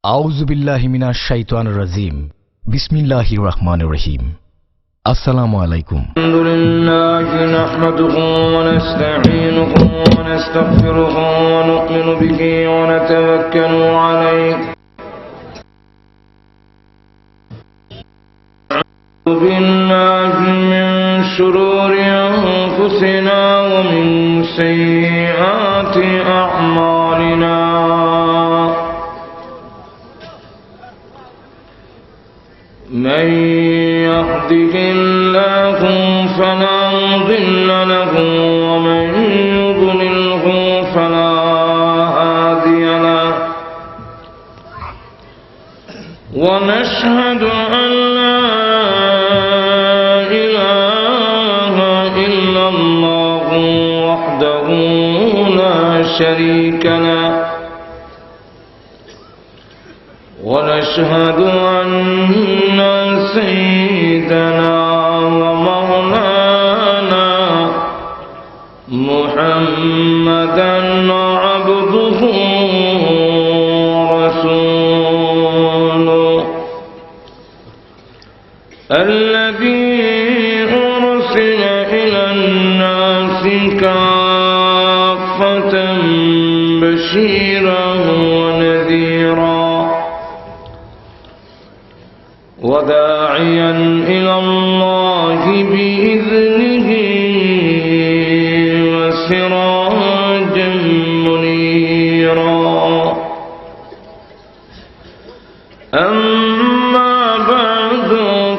আউযু বিল্লাহি মিনাশ শাইতানির রাজিম। বিসমিল্লাহির রহমানির রহিম। আসসালামু আলাইকুম। আলহামদুলিল্লাহি নাহমাদুহু ওয়া নাস্তাঈনুহু ওয়া নাস্তাগফিরুহু ওয়া নু'মিনু বিহি ওয়া নাতাওয়াক্কালু আলাইহি। আউযু বিল্লাহি মিন শুরুরি আনফুসিনা ওয়া মিন সাইয়্যাতি আ'মালিনা। من يهده الله فلا مضل له ومن يضلله فلا هادي له ونشهد أن لا إله إلا الله وحده لا شريك له ونشهد أن سيدنا ومولانا محمدا عبده ورسوله الذي أرسل إلى الناس كافة بشيرا ونذيرا وداعيا إلى الله بإذنه وسراجا منيرا. أما بعد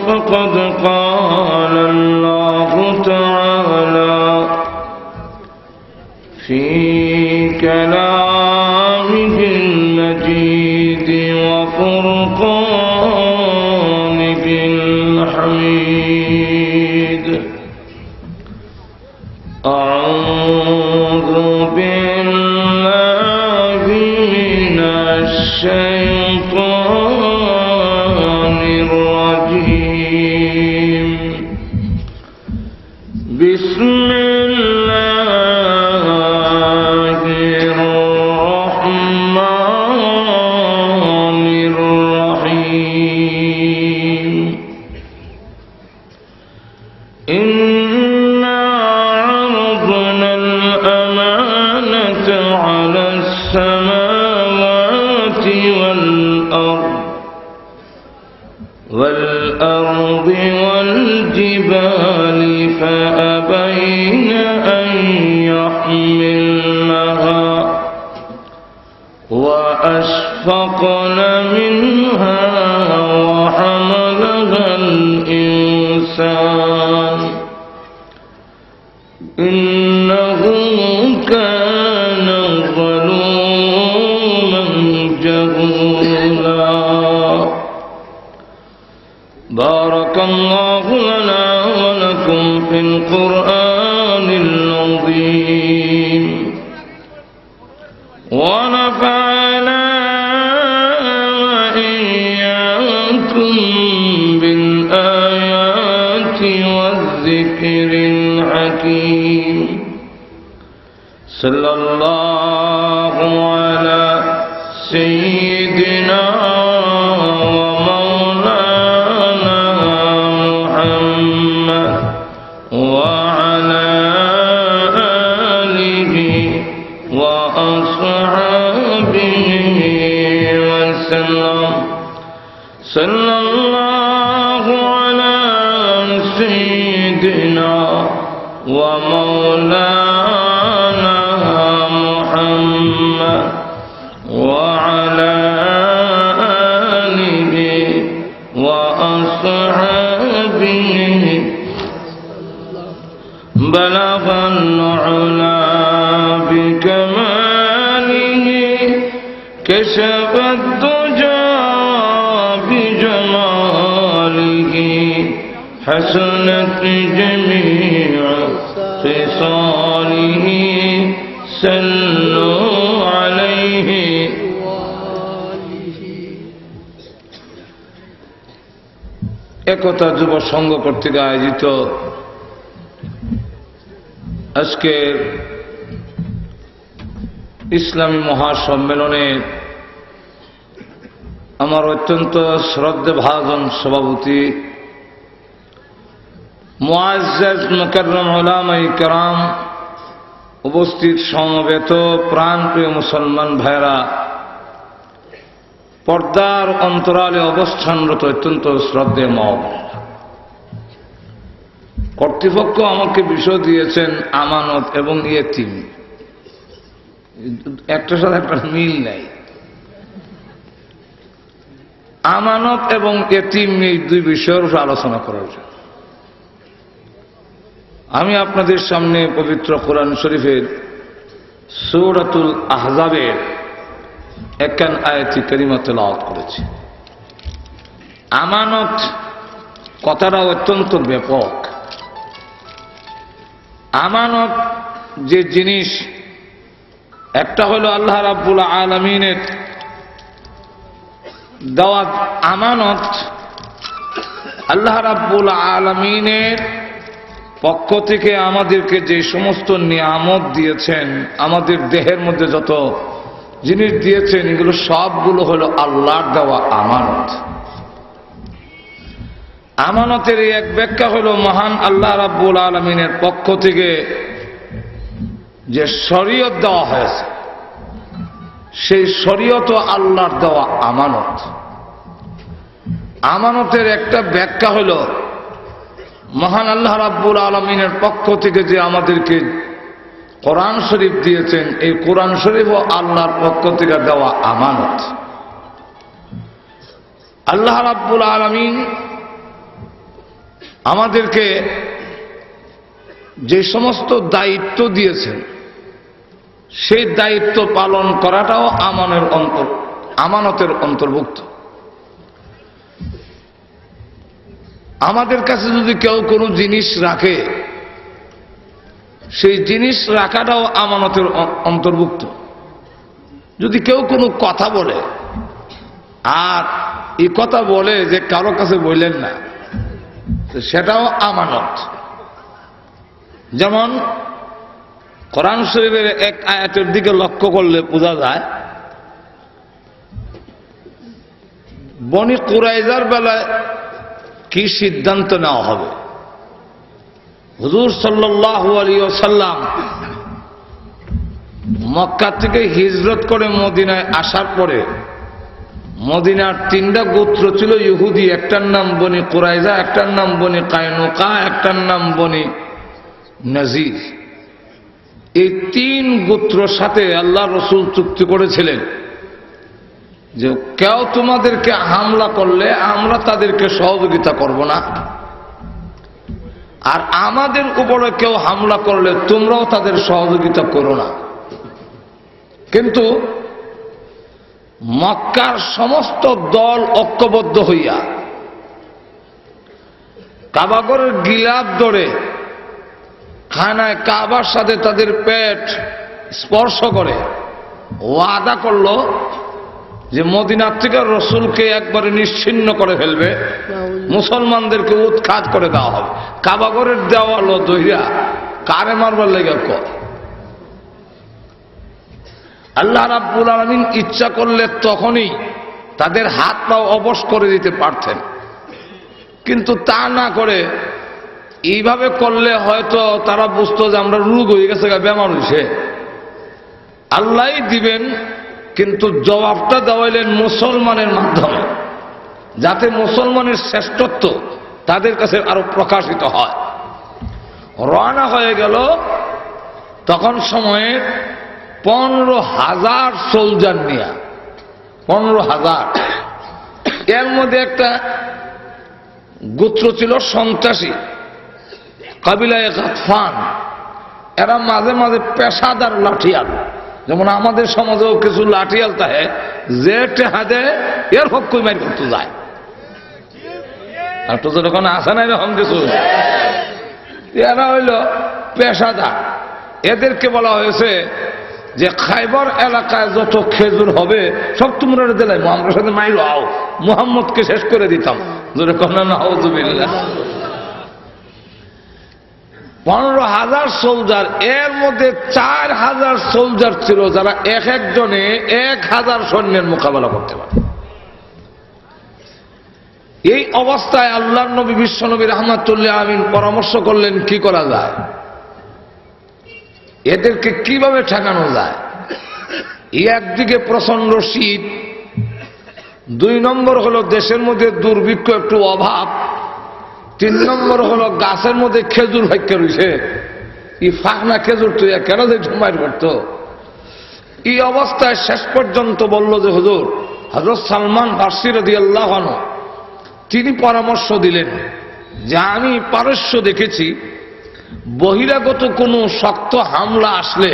فقد قال الله تعالى في كلامه المجيد وفرقانه الحميد. أعوذ بالله من الشيطان الرجيم. بسم الله الرحمن الرحيم. إنا عرضنا الأمانة على السماوات والأرض والجبال فأبين أن يحملنها وأشفقن منها وحملها الإنسان إنه كان ظلوما جهولا. بارك الله لنا ولكم في القرآن العظيم ونفعنا وإياكم بالآيات والذكر الحكيم. صلى الله على سيدنا ومولانا محمد وعلى آله وأصحابه وسلم. صلى الله على سيدنا ومولانا محمد وعلى آله وأصحابه بلغ العلا بكماله كشف الدجى بجماله حسنت جميع خصاله صلوا عليه. একতা যুব সংঘ কর্তৃক আয়োজিত আজকের ইসলামী মহাসম্মেলনে আমার অত্যন্ত শ্রদ্ধেভাজন সভাপতি মুআজ্জাজ মুকাররম উলামায়ে কেরাম, উপস্থিত সমবেত প্রাণপ্রিয় মুসলমান ভাইরা, পর্দার অন্তরালে অবস্থানরত অত্যন্ত শ্রদ্ধেয় মা বোনেরা, কর্তৃপক্ষ আমাকে বিষয় দিয়েছেন আমানত এবং ইয়েতিম। একটার সাথে একটা মিল নাই। আমানত এবং ইয়েতিম এই দুই বিষয়ের উপর আলোচনা করার জন্য আমি আপনাদের সামনে পবিত্র কোরআন শরীফের সূরাতুল আহজাবের 51 আয়াতি কারিমা তেলাওয়াত করেছি। আমানত কথাটা অত্যন্ত ব্যাপক। আমানত যে জিনিস, একটা হলো আল্লাহ রাব্বুল আলামিনের দেওয়া আমানত। আল্লাহ রাব্বুল আলামিনের পক্ষ থেকে আমাদেরকে যে সমস্ত নিয়ামত দিয়েছেন, আমাদের দেহের মধ্যে যত জিনিস দিয়েছেন, এগুলো সবগুলো হলো আল্লাহর দেওয়া আমানত। আমানতের এই এক ব্যাখ্যা হলো মহান আল্লাহ রাব্বুল আলামিনের পক্ষ থেকে যে শরীয়ত দেওয়া হয়েছে, সেই শরীয়ত আল্লাহর দেওয়া আমানত। আমানতের একটা ব্যাখ্যা হলো মহান আল্লাহ রাব্বুল আলামিনের পক্ষ থেকে যে আমাদেরকে কোরআন শরীফ দিয়েছেন, এই কোরআন শরীফও আল্লাহর পক্ষ থেকে দেওয়া আমানত। আল্লাহ রাব্বুল আলামিন আমাদেরকে যে সমস্ত দায়িত্ব দিয়েছেন, সেই দায়িত্ব পালন করাটাও আমানতের অন্তর্ভুক্ত। আমাদের কাছে যদি কেউ কোনো জিনিস রাখে, সেই জিনিস রাখাটাও আমানতের অন্তর্ভুক্ত। যদি কেউ কোনো কথা বলে আর এই কথা বলে যে কারো কাছে বললেন না, সেটাও আমানত। যেমন কোরআন শরীফের এক আয়াতের দিকে লক্ষ্য করলে বোঝা যায়, বনি কুরাইজার বেলায় কি সিদ্ধান্ত নেওয়া হবে। হুজুর সাল্লাল্লাহু আলাইহি ওয়াসাল্লাম মক্কা থেকে হিজরত করে মদিনায় আসার পরে মদিনার 3টা গোত্র ছিল ইহুদি। একটার নাম বনি কুরাইজা, একটার নাম বনি কায়নুকা, একটার নাম বনি নাজির। এই 3 গোত্রর সাথে আল্লাহ রসুল চুক্তি করেছিলেন যে কেউ তোমাদেরকে হামলা করলে আমরা তাদেরকে সহযোগিতা করব না, আর আমাদের উপরে কেউ হামলা করলে তোমরাও তাদের সহযোগিতা করো না। কিন্তু মক্কার সমস্ত দল ঐক্যবদ্ধ হইয়া কাবাগরের গিলাফ ধরে খানায় কাবার সাথে তাদের পেট স্পর্শ করে ওয়াদা করলো যে মদিনার থেকে রসুলকে একবারে নিশ্চিহ্ন করে ফেলবে, মুসলমানদেরকে উৎখাত করে দেওয়া হবে। কাবাগরের দেওয়ালো দইরা কারে মারবার লেগে কর। আল্লাহ রাব্বুল আলামিন ইচ্ছা করলে তখনই তাদের হাত পা অবশ করে দিতে পারতেন, কিন্তু তা না করে এইভাবে করলে হয়তো তারা বুঝতো যে আমরা রোগ হয়ে গেছে, বেমার হয়েছে। আল্লাহই দিবেন, কিন্তু জবাবটা দেওয়াইলেন মুসলমানের মাধ্যমে, যাতে মুসলমানের শ্রেষ্ঠত্ব তাদের কাছে আরো প্রকাশিত হয়। রওনা হয়ে গেল তখন সময়ে 15,000 সোলজার নিয়ে। 15,000। এর মধ্যে একটা গোত্র ছিল সন্ত্রাসী, কাবিলায়ে গাতফান। এরা মাঝে মাঝে পেশাদার লাঠিয়াল, যেমন আমাদের সমাজেও কিছু লাঠিয়াল থাকে যে টেহাদে এর হক মারি করতে যায়। আর তো যখন আসে না এরকম কিছু, এরা হইল পেশাদার। এদেরকে বলা হয়েছে যে খাইবার এলাকায় যত খেজুর হবে সব তোমরা দিলাই, আমরা সাথে মাইল আও, মুহাম্মদকে শেষ করে দিতাম। জোরে কন্যা নাউযুবিল্লাহ। 15,000 সোলজার, এর মধ্যে 4,000 সোলজার ছিল যারা এক একজনে 1,000 সৈন্যের মোকাবেলা করতে পারে। এই অবস্থায় আল্লাহর নবী বিশ্বনবী রাহমাতুল্লাহ আমিন পরামর্শ করলেন কি করা যায়, এদেরকে কিভাবে ঠেকানো যায়। একদিকে প্রচন্ড শীত, 2 নম্বর হলো দেশের মধ্যে দুর্ভিক্ষ একটু অভাব, 3 নম্বর হলো গাছের মধ্যে খেজুর ভাগ্যে রয়েছে, এই ফাঁকনা খেজুর তুই কেন যে ঝুমাই করতো। এই অবস্থায় শেষ পর্যন্ত বলল যে হুজুর, হযরত সালমান ফারসি রাদিয়াল্লাহু আনহু তিনি পরামর্শ দিলেন যে আমি পারস্য দেখেছি বহিরাগত কোনো শক্ত হামলা আসলে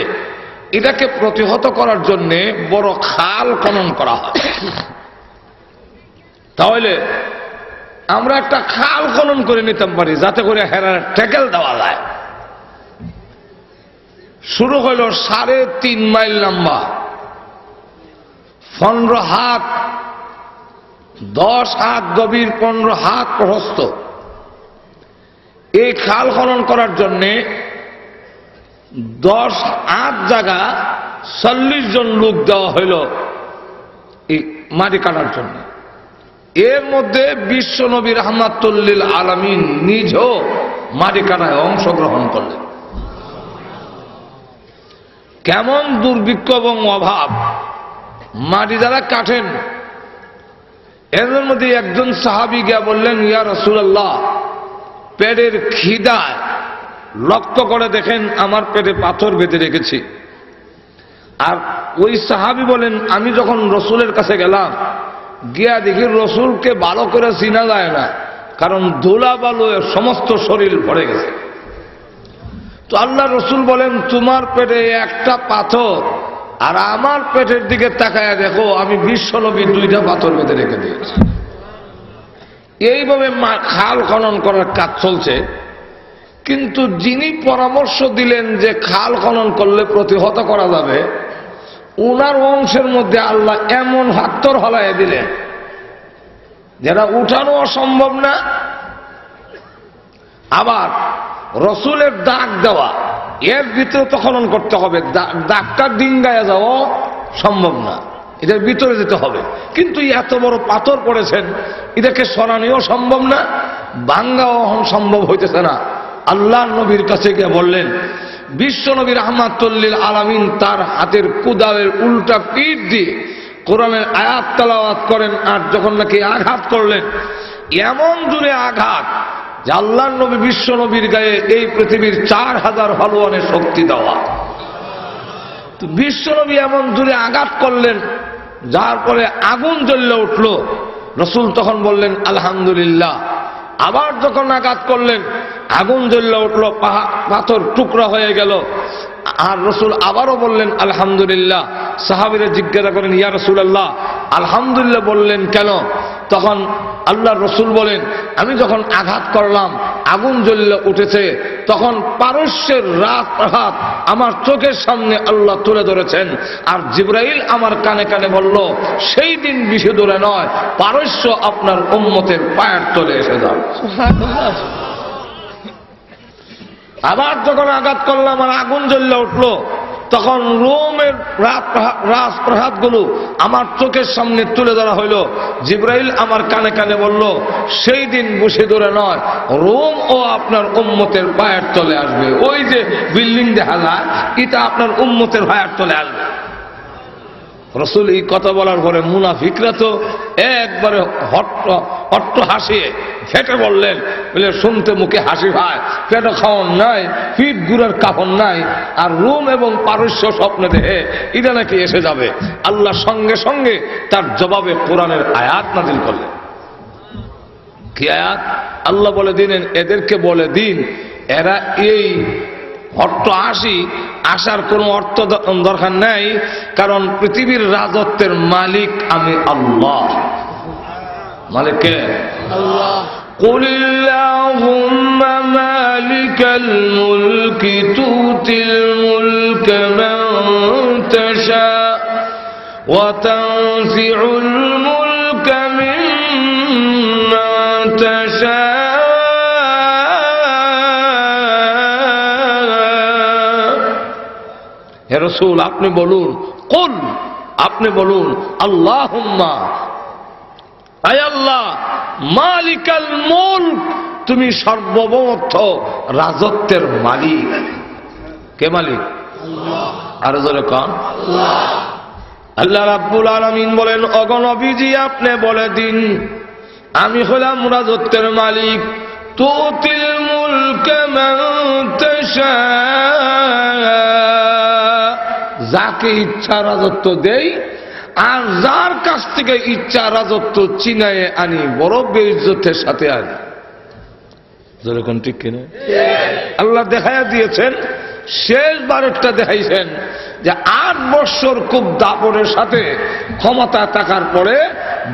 এটাকে প্রতিহত করার জন্য বড় খাল খনন করা হয়। তাহলে আমরা একটা খাল খনন করে নিতে পারি যাতে করে হেরার ট্যাকেল দেওয়া যায়। শুরু হইল 3.5 মাইল লম্বা, 15 হাত, 10 হাত গভীর, 15 হাত প্রশস্ত। এই খাল খনন করার জন্য 10 হাত জায়গা 40 জন লোক দেওয়া হইল এই মাটি কাটার জন্য। এর মধ্যে বিশ্বনবী রাহমাতুল্লিল আলামিন নিজেও মাটি কাটায় অংশগ্রহণ করলেন। কেমন দুর্ভিক্ষ এবং অভাব, মাটি যারা কাটেন, এদের মধ্যে একজন সাহাবী গিয়া বললেন, ইয়া রাসূলুল্লাহ, পেটের খিদায় লক্ষ্য করে দেখেন আমার পেটে পাথর বেঁধে রেখেছি। আর ওই সাহাবী বলেন, আমি যখন রসুলের কাছে গেলাম, গিয়া দেখি রসুলকে ভালো করে চিনা যায় না, কারণ ধুলা বালু সমস্ত শরীর ভরে গেছে। তো আল্লাহ রসুল বলেন, তোমার পেটে একটা পাথর, আর আমার পেটের দিকে তাকায় দেখো আমি বিশ্বনবী 2টা পাথর বেঁধে রেখে দিয়েছি। এইভাবে খাল খনন করার কাজ চলছে। কিন্তু যিনি পরামর্শ দিলেন যে খাল খনন করলে প্রতিহত করা যাবে, উনার বংশের মধ্যে আল্লাহ এমন হাত্তর হলায় দিলেন যেটা উঠানো অসম্ভব না। আবার রসুলের দাগ দেওয়া, এর ভিতরে তো খনন করতে হবে, দাগটা ডিঙ্গায় যাওয়া সম্ভব না, এটার ভিতরে যেতে হবে। কিন্তু এত বড় পাথর পড়েছেন, এটাকে সরানিও সম্ভব না, ভাঙ্গাও সম্ভব হইতেছে না। আল্লাহ নবীর কাছে গিয়ে বললেন, বিশ্বনবী রাহমাতুল্লিল আলামিন তার হাতের কুদালের উল্টা পিঠ দিয়ে কোরআনের আয়াত তেলাওয়াত করেন। আর যখন নাকি আঘাত করলেন, এমন জোরে আঘাত যে আল্লাহ নবী বিশ্বনবীর গায়ে এই পৃথিবীর 4000 পালোয়ানের শক্তি দেওয়া। তো বিশ্বনবী এমন জোরে আঘাত করলেন, যার পরে আগুন জ্বলে উঠল। রসুল তখন বললেন আলহামদুলিল্লাহ। আবার যখন আঘাত করলেন, আগুন জ্বলে উঠল, পাথর টুকরা হয়ে গেল। আর রসুল আবারও বললেন আলহামদুলিল্লাহ। সাহাবীরা জিজ্ঞাসা করেন, ইয়া রাসূলুল্লাহ, আলহামদুলিল্লাহ বললেন কেন? তখন আল্লাহ রসুল বলেন, আমি যখন আঘাত করলাম, আগুন জ্বলে উঠেছে, তখন পারস্যের রাত আমার চোখের সামনে আল্লাহ তুলে ধরেছেন। আর জিবরাইল আমার কানে কানে বলল, সেই দিন বেশি দূরে নয়, পারস্য আপনার উম্মতের পায়ের তলে এসে যাবে। আবার যখন আঘাত করলাম আর আগুন জ্বলে উঠল, তখন রোমের রাজপ্রাসাদগুলো আমার চোখের সামনে তুলে ধরা হইল। জিবরাইল আমার কানে কানে বলল, সেই দিন বসে দূরে নয়, রোম ও আপনার উম্মতের পায়ের তলে আসবে। ওই যে বিল্ডিং দেখা যায়, এটা আপনার উম্মতের পায়ের তলে আসবে। রসুল এই কথা বলার পরে মুনাফিকরা তো একবারে হট্ট হাসিয়ে ফেটে বললেন, বলে শুনতে মুখে হাসি ভাই, পেটে খাওয়ান নাই, পিঠ গুড়ার কাপড় নাই, আর রোম এবং পারস্য স্বপ্নে দেখে এটা নাকি এসে যাবে। আল্লাহ সঙ্গে সঙ্গে তার জবাবে কোরআনের আয়াত নাযিল করলেন। কি আয়াত? আল্লাহ বলে দিলেন, এদেরকে বলে দিন, এরা এই হট্ট আসার কোনো অর্থ দরকার নাই, কারণ পৃথিবীর রাজত্বের মালিক আমি আল্লাহ। মালিক কে? আল্লাহ। قل اللهم مالك الملك تؤتي الملك من تشاء وتنزع الملك ممن تشاء হে রাসূল আপনি বলুন, কুল আপনি বলুন, আল্লাহুম্মা আয় আল্লাহ মালিকাল মুলক, তুমি সর্বভৌমত্ব রাজত্বের মালিক। কে মালিক? আর জোরে কোন আল্লাহ রাব্বুল আলামিন বলেন, ওগো নবীজি আপনি বলে দিন আমি হলাম রাজত্বের মালিক। তুতিল মুলকা মান তাশা, যাকে ইচ্ছা রাজত্ব দেই, আর যার কাছ থেকে ইচ্ছা রাজত্ব চিনায়ে আনি, বড় বেইজ্জতের সাথে আনি। যেরকম ঠিক কিনা? আল্লাহ দেখাইয়া দিয়েছেন, শেষবারেরটা দেখাইছেন যে 8 বছর খুব দাপটের সাথে ক্ষমতা থাকার পরে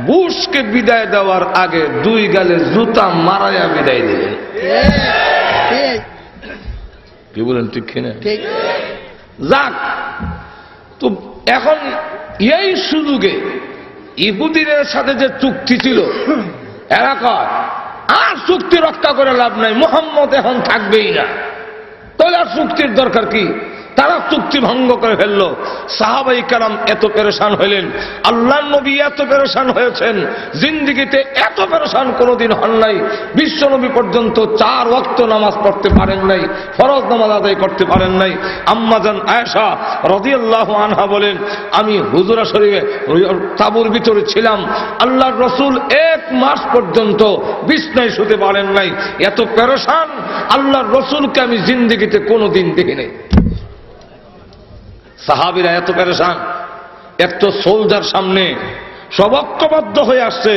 বুশকে বিদায় দেওয়ার আগে 2 গালে জুতা মারাইয়া বিদায় দিলেন। কি বলেন ঠিক কিনা? যাক, তো এখন এই সুযোগে ইহুদিদের সাথে যে চুক্তি ছিল, এরা কয় আর চুক্তি রক্ষা করে লাভ নাই, মুহাম্মদ এখন থাকবেই না, তাহলে আর চুক্তির দরকার কি? তারা চুক্তি ভঙ্গ করে ফেললো। সাহাবাই কারাম এত পেরেশান হইলেন, আল্লাহর নবী এত পেরেশান হয়েছেন, জিন্দেগিতে এত পেরেশান কোনোদিন হন নাই। বিশ্ব নবী পর্যন্ত 4 ওয়াক্ত নামাজ পড়তে পারেন নাই, ফরজ নামাজ আদায় করতে পারেন নাই। আম্মাজান আয়েশা রাদিয়াল্লাহু আনহা বলেন, আমি হুজরা শরীফে তাঁবুর ভিতরে ছিলাম, আল্লাহর রাসূল 1 মাস পর্যন্ত বিছনায় শুতে পারেন নাই। এত পেরেশান আল্লাহর রাসূলকে আমি জিন্দেগিতে কোনোদিন দেখি নাই। সাহাবীরা এত পেরেশান, একটা সোলজার সামনে সব ঐক্যবদ্ধ হয়ে আসছে,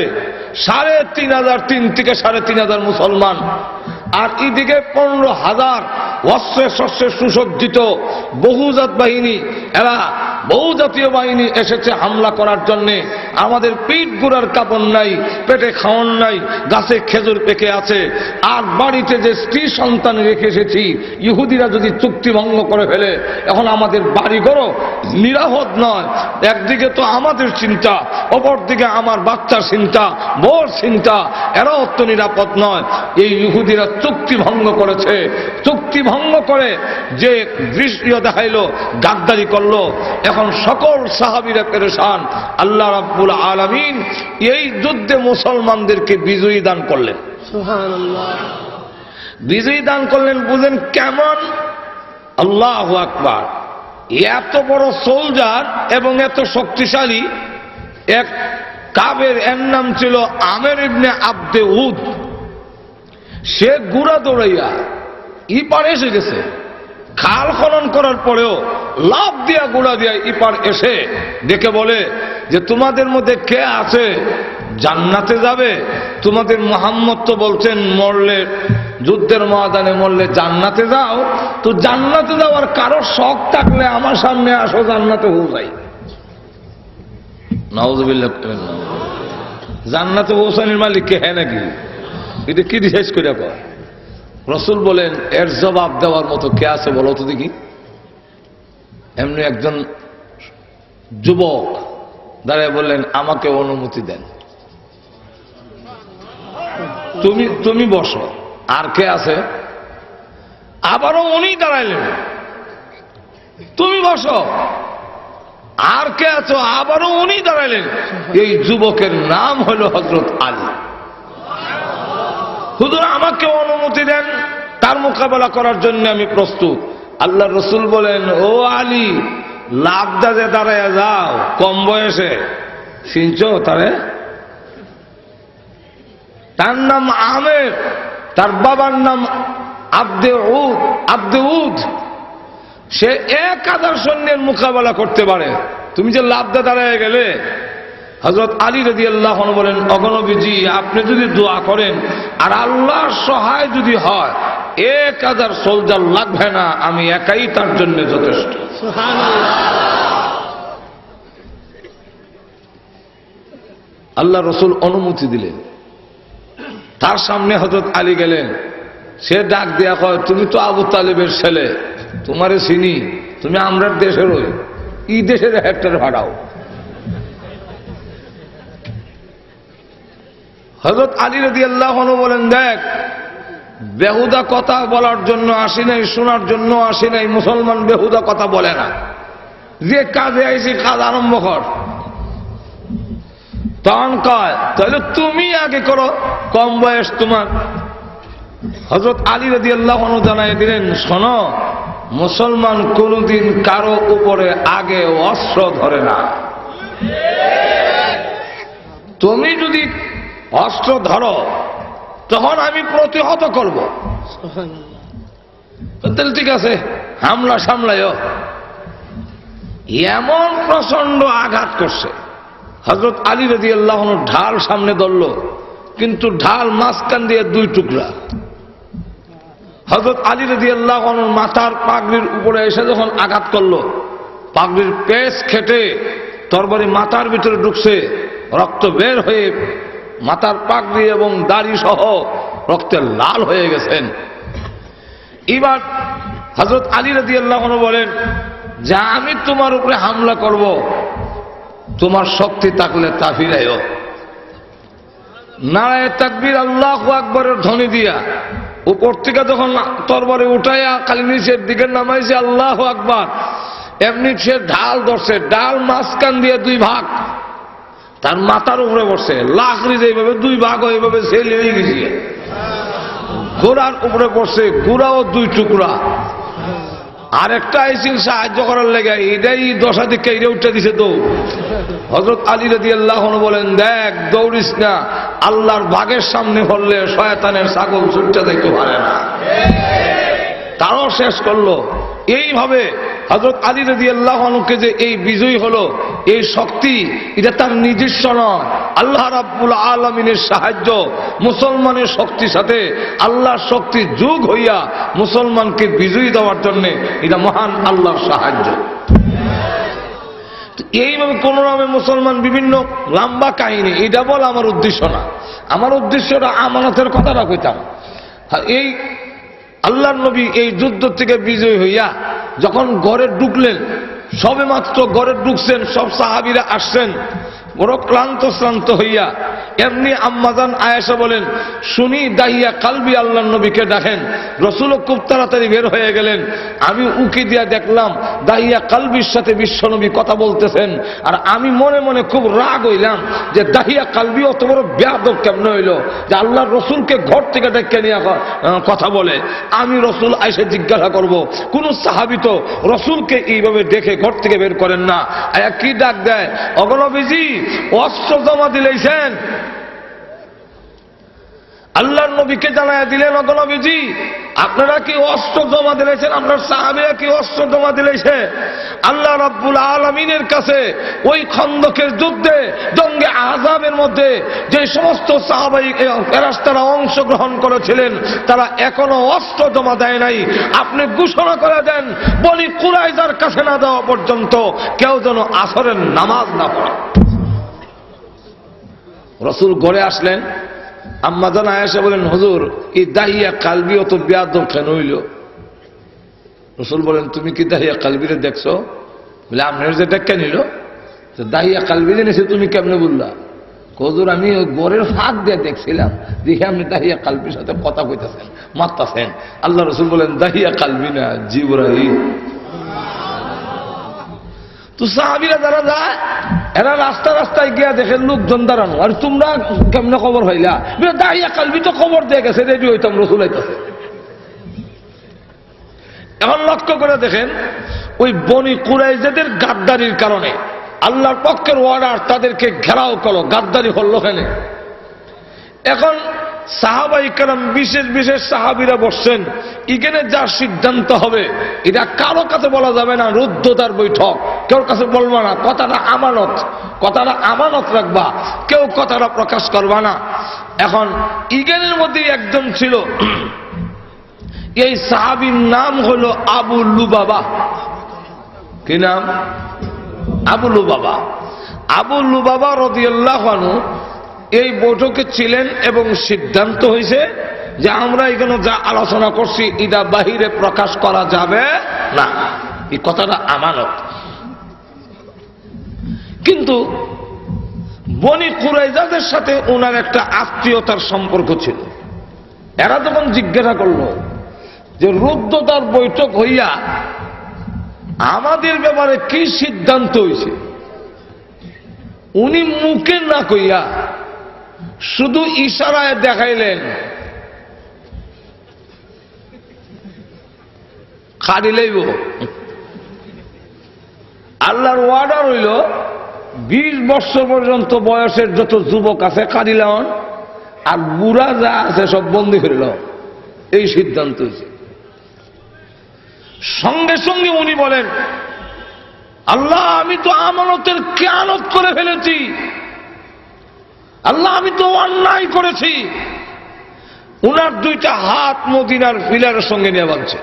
3,500 থেকে 3,500 মুসলমান, আর এদিকে 15,000 অস্ত্রে শস্ত্রে সুসজ্জিত বহুজাত বাহিনী, এরা বহুজাতীয় বাহিনী এসেছে হামলা করার জন্যে। আমাদের পিঠ গুড়ার কাপড় নাই, পেটে খাওয়ান নাই, গাছে খেজুর পেকে আছে, আর বাড়িতে যে স্ত্রী সন্তান রেখে এসেছি, ইহুদিরা যদি চুক্তি ভঙ্গ করে ফেলে, এখন আমাদের বাড়িঘরও নিরাপদ নয়। একদিকে তো আমাদের চিন্তা, অপরদিকে আমার বাচ্চার চিন্তা, বউর চিন্তা, এরাও তো নিরাপদ নয়। এই ইহুদিরা চুক্তি ভঙ্গ করেছে। চুক্তি ভঙ্গ করে যে দৃশ্য দেখাইলো, গাদ্দারি করলো। এখন সকল সাহাবীরা পেরেশান। আল্লাহ রাব্বুল আলামিন এই যুদ্ধে মুসলমানদেরকে বিজয়ী দান করলেন। সুবহানাল্লাহ। বিজয়ী দান করলেন, বুঝেন কেমন? আল্লাহু আকবার। এত বড় সোলজার এবং এত শক্তিশালী এক কাবের, এর নাম ছিল আমের ইবনে আব্দে উদ। সে গুড়া দৌড়াইয়া ইপার এসে গেছে। খাল খনন করার পরেও লাভ দিয়া গুড়া দিয়া ইপার এসে দেখে বলে যে তোমাদের মধ্যে কে আছে জান্নাতে যাবে? তোমাদের মুহাম্মদ তো বলছেন মরলে, যুদ্ধের ময়দানে মরলে জান্নাতে যাও, তো জান্নাতে যাওয়ার কারো শখ থাকলে আমার সামনে আসো, জান্নাতে হয়ে যাই। নাউযুবিল্লাহ। জান্নাতে পৌঁছানোর মালিক কে? হ্যাঁ নাকি? এটা কি রিসার্চ করে কয়? রাসূল বলেন এর জবাব দেওয়ার মতো কে আছে বলো তো দেখি। এমনি একজন যুবক দাঁড়ায় বললেন, আমাকে অনুমতি দেন, তুমি বসো। আর কে আছে? আবারও উনি দাঁড়াইলেন, তুমি বসো। আর কে আছো? আবারও উনি দাঁড়াইলেন। এই যুবকের নাম হলো হযরত আলী। হুজুর আমাকে অনুমতি দেন, তার মোকাবেলা করার জন্য আমি প্রস্তুত। আল্লাহর রাসূল বলেন, ও আলী, লাভদাজে দাঁড়ায় যাও, কম বয়সে চিনছো তারে? তার নাম আমের, তার বাবার নাম আব্দে উদ। সে 1000 সৈন্যের মোকাবেলা করতে পারে। তুমি যে লাভদা দাঁড়ায় গেলে। হযরত আলী রাদিয়াল্লাহু আনহু বলেন, ওগো নবীজি আপনি যদি দোয়া করেন আর আল্লাহর সহায় যদি হয়, 1000 সোলজার লাগবে না, আমি একাই তার জন্য যথেষ্ট। আল্লাহ রাসূল অনুমতি দিলেন। তার সামনে হযরত আলী গেলেন। সে ডাক দেয়া কয়, তুমি তো আবু তালেবের ছেলে, তোমারে চিনি, তুমি আমরার দেশের ওই এই দেশের হেক্টর ভাড়াও। হযরত আলী রাদিয়াল্লাহু আনহু বলেন, দেখ বেহুদা কথা বলার জন্য আসি নাই, শোনার জন্য আসি নাই। মুসলমান বেহুদা কথা বলে না। যে কাজে আইছি কাজ আরম্ভ কর। তখন কয় তাহলে তুমি আগে করো, কম বয়স তোমার। হযরত আলী রাদিয়াল্লাহু আনহু জানায় দিলেন, শোনো, মুসলমান কোনদিন কারো উপরে আগে অস্ত্র ধরে না। তুমি যদি অস্ত্র ধরো তখন আমি প্রতিহত করব। তাহলে ঠিক আছে, হামলা সামলায়ও। এমন প্রচন্ড আঘাত করছে, হযরত আলী রাদিয়াল্লাহু আনহু ঢাল সামনে ধরল, কিন্তু ঢাল মাঝখান দিয়ে দুই টুকরা। হযরত আলী রাদিয়াল্লাহু আনহুর মাথার পাগড়ির উপরে এসে যখন আঘাত করলো, পাগড়ির পেশ খেটে তরবারি মাথার ভিতরে ঢুকছে, রক্ত বের হয়ে মাথার পাগড়ি এবং দাড়ি সহ রক্তে লাল হয়ে গেছেন। এবার হযরত আলী রাদিয়াল্লাহু আনহু বলেন যে আমি তোমার উপরে হামলা করব, তোমার শক্তি থাকলে তা ফিরাইও। নারায়ে তাকবীর, আল্লাহু আকবরের ধ্বনি দিয়া উপর থেকে যখন তরবারি উঠাইয়া খালি নিচের দিকে নামাইছে, আল্লাহু আকবার, এমনি সে ঢাল ধরছে, ডাল মাঝখান দিয়ে দুই ভাগ, তার মাথার উপরে বসছে, লাকড়ি যেভাবে দুই ভাগ এইভাবে ছেলে হয়ে গেছে। ঘোড়ার উপরে বসছে, ঘোড়াও দুই টুকরা। আরেকটা আইছিল সাহায্য করার লেগে, এটাই দশা দিকে এটা উঠে দিছে দৌড়। হযরত আলী রাদিয়াল্লাহু আনহু বলেন, দেখ দৌড়িস না, আল্লাহর বাগের সামনে পড়লে শয়তানের ছাগল ছুটতে দেখতে পারে না। তারও শেষ করলো। এইভাবে হযরত আলী রাদিয়াল্লাহু আনহুকে যে এই বিজয় হলো, এই শক্তি, এটা তার নিজস্ব নয়, আল্লাহ রাব্বুল আলামিনের সাহায্য। মুসলমানের শক্তির সাথে আল্লাহর শক্তি যোগ হইয়া মুসলমানকে বিজয়ী দেওয়ার জন্য এটা মহান আল্লাহর সাহায্য। এইভাবে কোন নামে মুসলমান বিভিন্ন লম্বা কাহিনী, এটা বলা আমার উদ্দেশ্য না। আমার উদ্দেশ্যটা আমানতের কথাটা কইতাম। এই আল্লাহর নবী এই যুদ্ধ থেকে বিজয় হইয়া যখন ঘরে ঢুকলেন, সবে মাত্র ঘরে ঢুকছেন, সব সাহাবীরা আসছেন বড় ক্লান্ত হইয়া। এমনি আম্মাজান আয়েশা বলেন, শুনি দাহিয়া কালবি আল্লাহর নবীকে ডাকেন। রাসূলও খুব তাড়াতাড়ি বের হয়ে গেলেন। আমি উকি দিয়া দেখলাম দাহিয়া কালবির সাথে বিশ্বনবী কথা বলতেছেন, আর আমি মনে মনে খুব রাগ হইলাম যে দাহিয়া কালবি অত বড় বেয়াদব কেমনে হইল যে আল্লাহর রসুলকে ঘর থেকে ডেকে নিয়ে কথা বলে। আমি রসুল আয়েশা জিজ্ঞাসা করব, কোন সাহাবী তো রসুলকে এইভাবে ডেকে ঘর থেকে বের করেন না। আয়া কি ডাক দেয়, অগনবীজি অস্ত্র জমা দিলেছেন। আল্লাহর নবীকে জানায়া দিলেন, অগনবীজি আপনারা কি অস্ত্র জমা দিলেছেন, আপনার সাহাবীরা কি অস্ত্র জমা দিলেছে? আল্লাহ রাব্বুল আলামিনের কাছে ওই খন্দকের যুদ্ধে, জঙ্গে আহজাবের মধ্যে যে সমস্ত সাহাবাই ফেরেশতারা অংশগ্রহণ করেছিলেন, তারা এখনো অস্ত্র জমা দেয় নাই। আপনি ঘোষণা করে দেন, বনি কুরাইজার কাছে না দেওয়া পর্যন্ত কেউ যেন আসরের নামাজ না পড়ে। রাসূল ঘরে আসলেন। আম্মাজান আয়েশা বলেন, হুজুর এই দাহিয়া কালবিও তো বেয়াদব কেন হইল? রাসূল বলেন, তুমি কি দাহিয়া কালবিরে দেখছো? বলে, আপনার যে ডেকে নিল দাহিয়া কালবিরে নিছে, তুমি কেমনে বললা? হুজুর আমি ওই গোরের ফাঁক দিয়ে দেখছিলাম, দেখে আপনি দাহিয়া কালবির সাথে কথা কইতেছেন, মারতাছেন। আল্লাহ রাসূল বলেন, দাহিয়া কালবি না, জিবরাইল। তো সাহাবীরা যারা যায়, এরা রাস্তায় গিয়া দেখেন লোকজন দাঁড়ানো, আর তোমরা কেমনে খবর হইলা? দাহিয়া কালবি তো খবর দিয়ে গেছে, রেডি হইতাম, রাসূল আইতাছে। এখন লক্ষ্য করে দেখেন, ওই বনি কুরাইজাদের গাদ্দারির কারণে আল্লাহর পক্ষের অর্ডার তাদেরকে ঘেরাও করলো, গাদ্দারি হল ওখানে। এখন সাহাবায়ে কেরাম বিশেষ সাহাবীরা বসছেন, এখানে যা সিদ্ধান্ত হবে এটা কারো কাছে বলা যাবে না, রুদ্ধতার বৈঠক, কেউ কাছে বলবা না, কথাটা আমানত রাখবা, কেউ কথাটা প্রকাশ করবা না। এখন ইগেনের মধ্যে একজন ছিল, এই সাহাবীর নাম হলো আবু লুবাবা। কি নাম? আবু লুবাবা। আবু লুবাবা রাদিয়াল্লাহু আনহু এই বৈঠকে ছিলেন এবং সিদ্ধান্ত হয়েছে যে আমরা এখানে যা আলোচনা করছি এটা বাহিরে প্রকাশ করা যাবে না, এই কথাটা আমানত। কিন্তু বনি কুরাইজাদের সাথে ওনার একটা আত্মীয়তার সম্পর্ক ছিল। এরা যখন জিজ্ঞাসা করলো যে রুদ্ধতার বৈঠক হইয়া আমাদের ব্যাপারে কি সিদ্ধান্ত হয়েছে, উনি মুখে না কইয়া শুধু ইশারায় দেখাইলেন, খাড়ি লইব। আল্লাহর ওয়ার্ডার হইল 20 বছর পর্যন্ত বয়সের যত যুবক আছে খাড়ি লাউন, আর বুড়া যা আছে সব বন্দি করে লাও। এই সিদ্ধান্ত হয়েছে। সঙ্গে সঙ্গে উনি বলেন, আল্লাহ আমি তো আমানতের খেয়ানত করে ফেলেছি, আল্লাহ আমি তো অন্যায় করেছি। উনার 2টা হাত মদিনার পিলারের সঙ্গে নিয়ে বাঁধছে।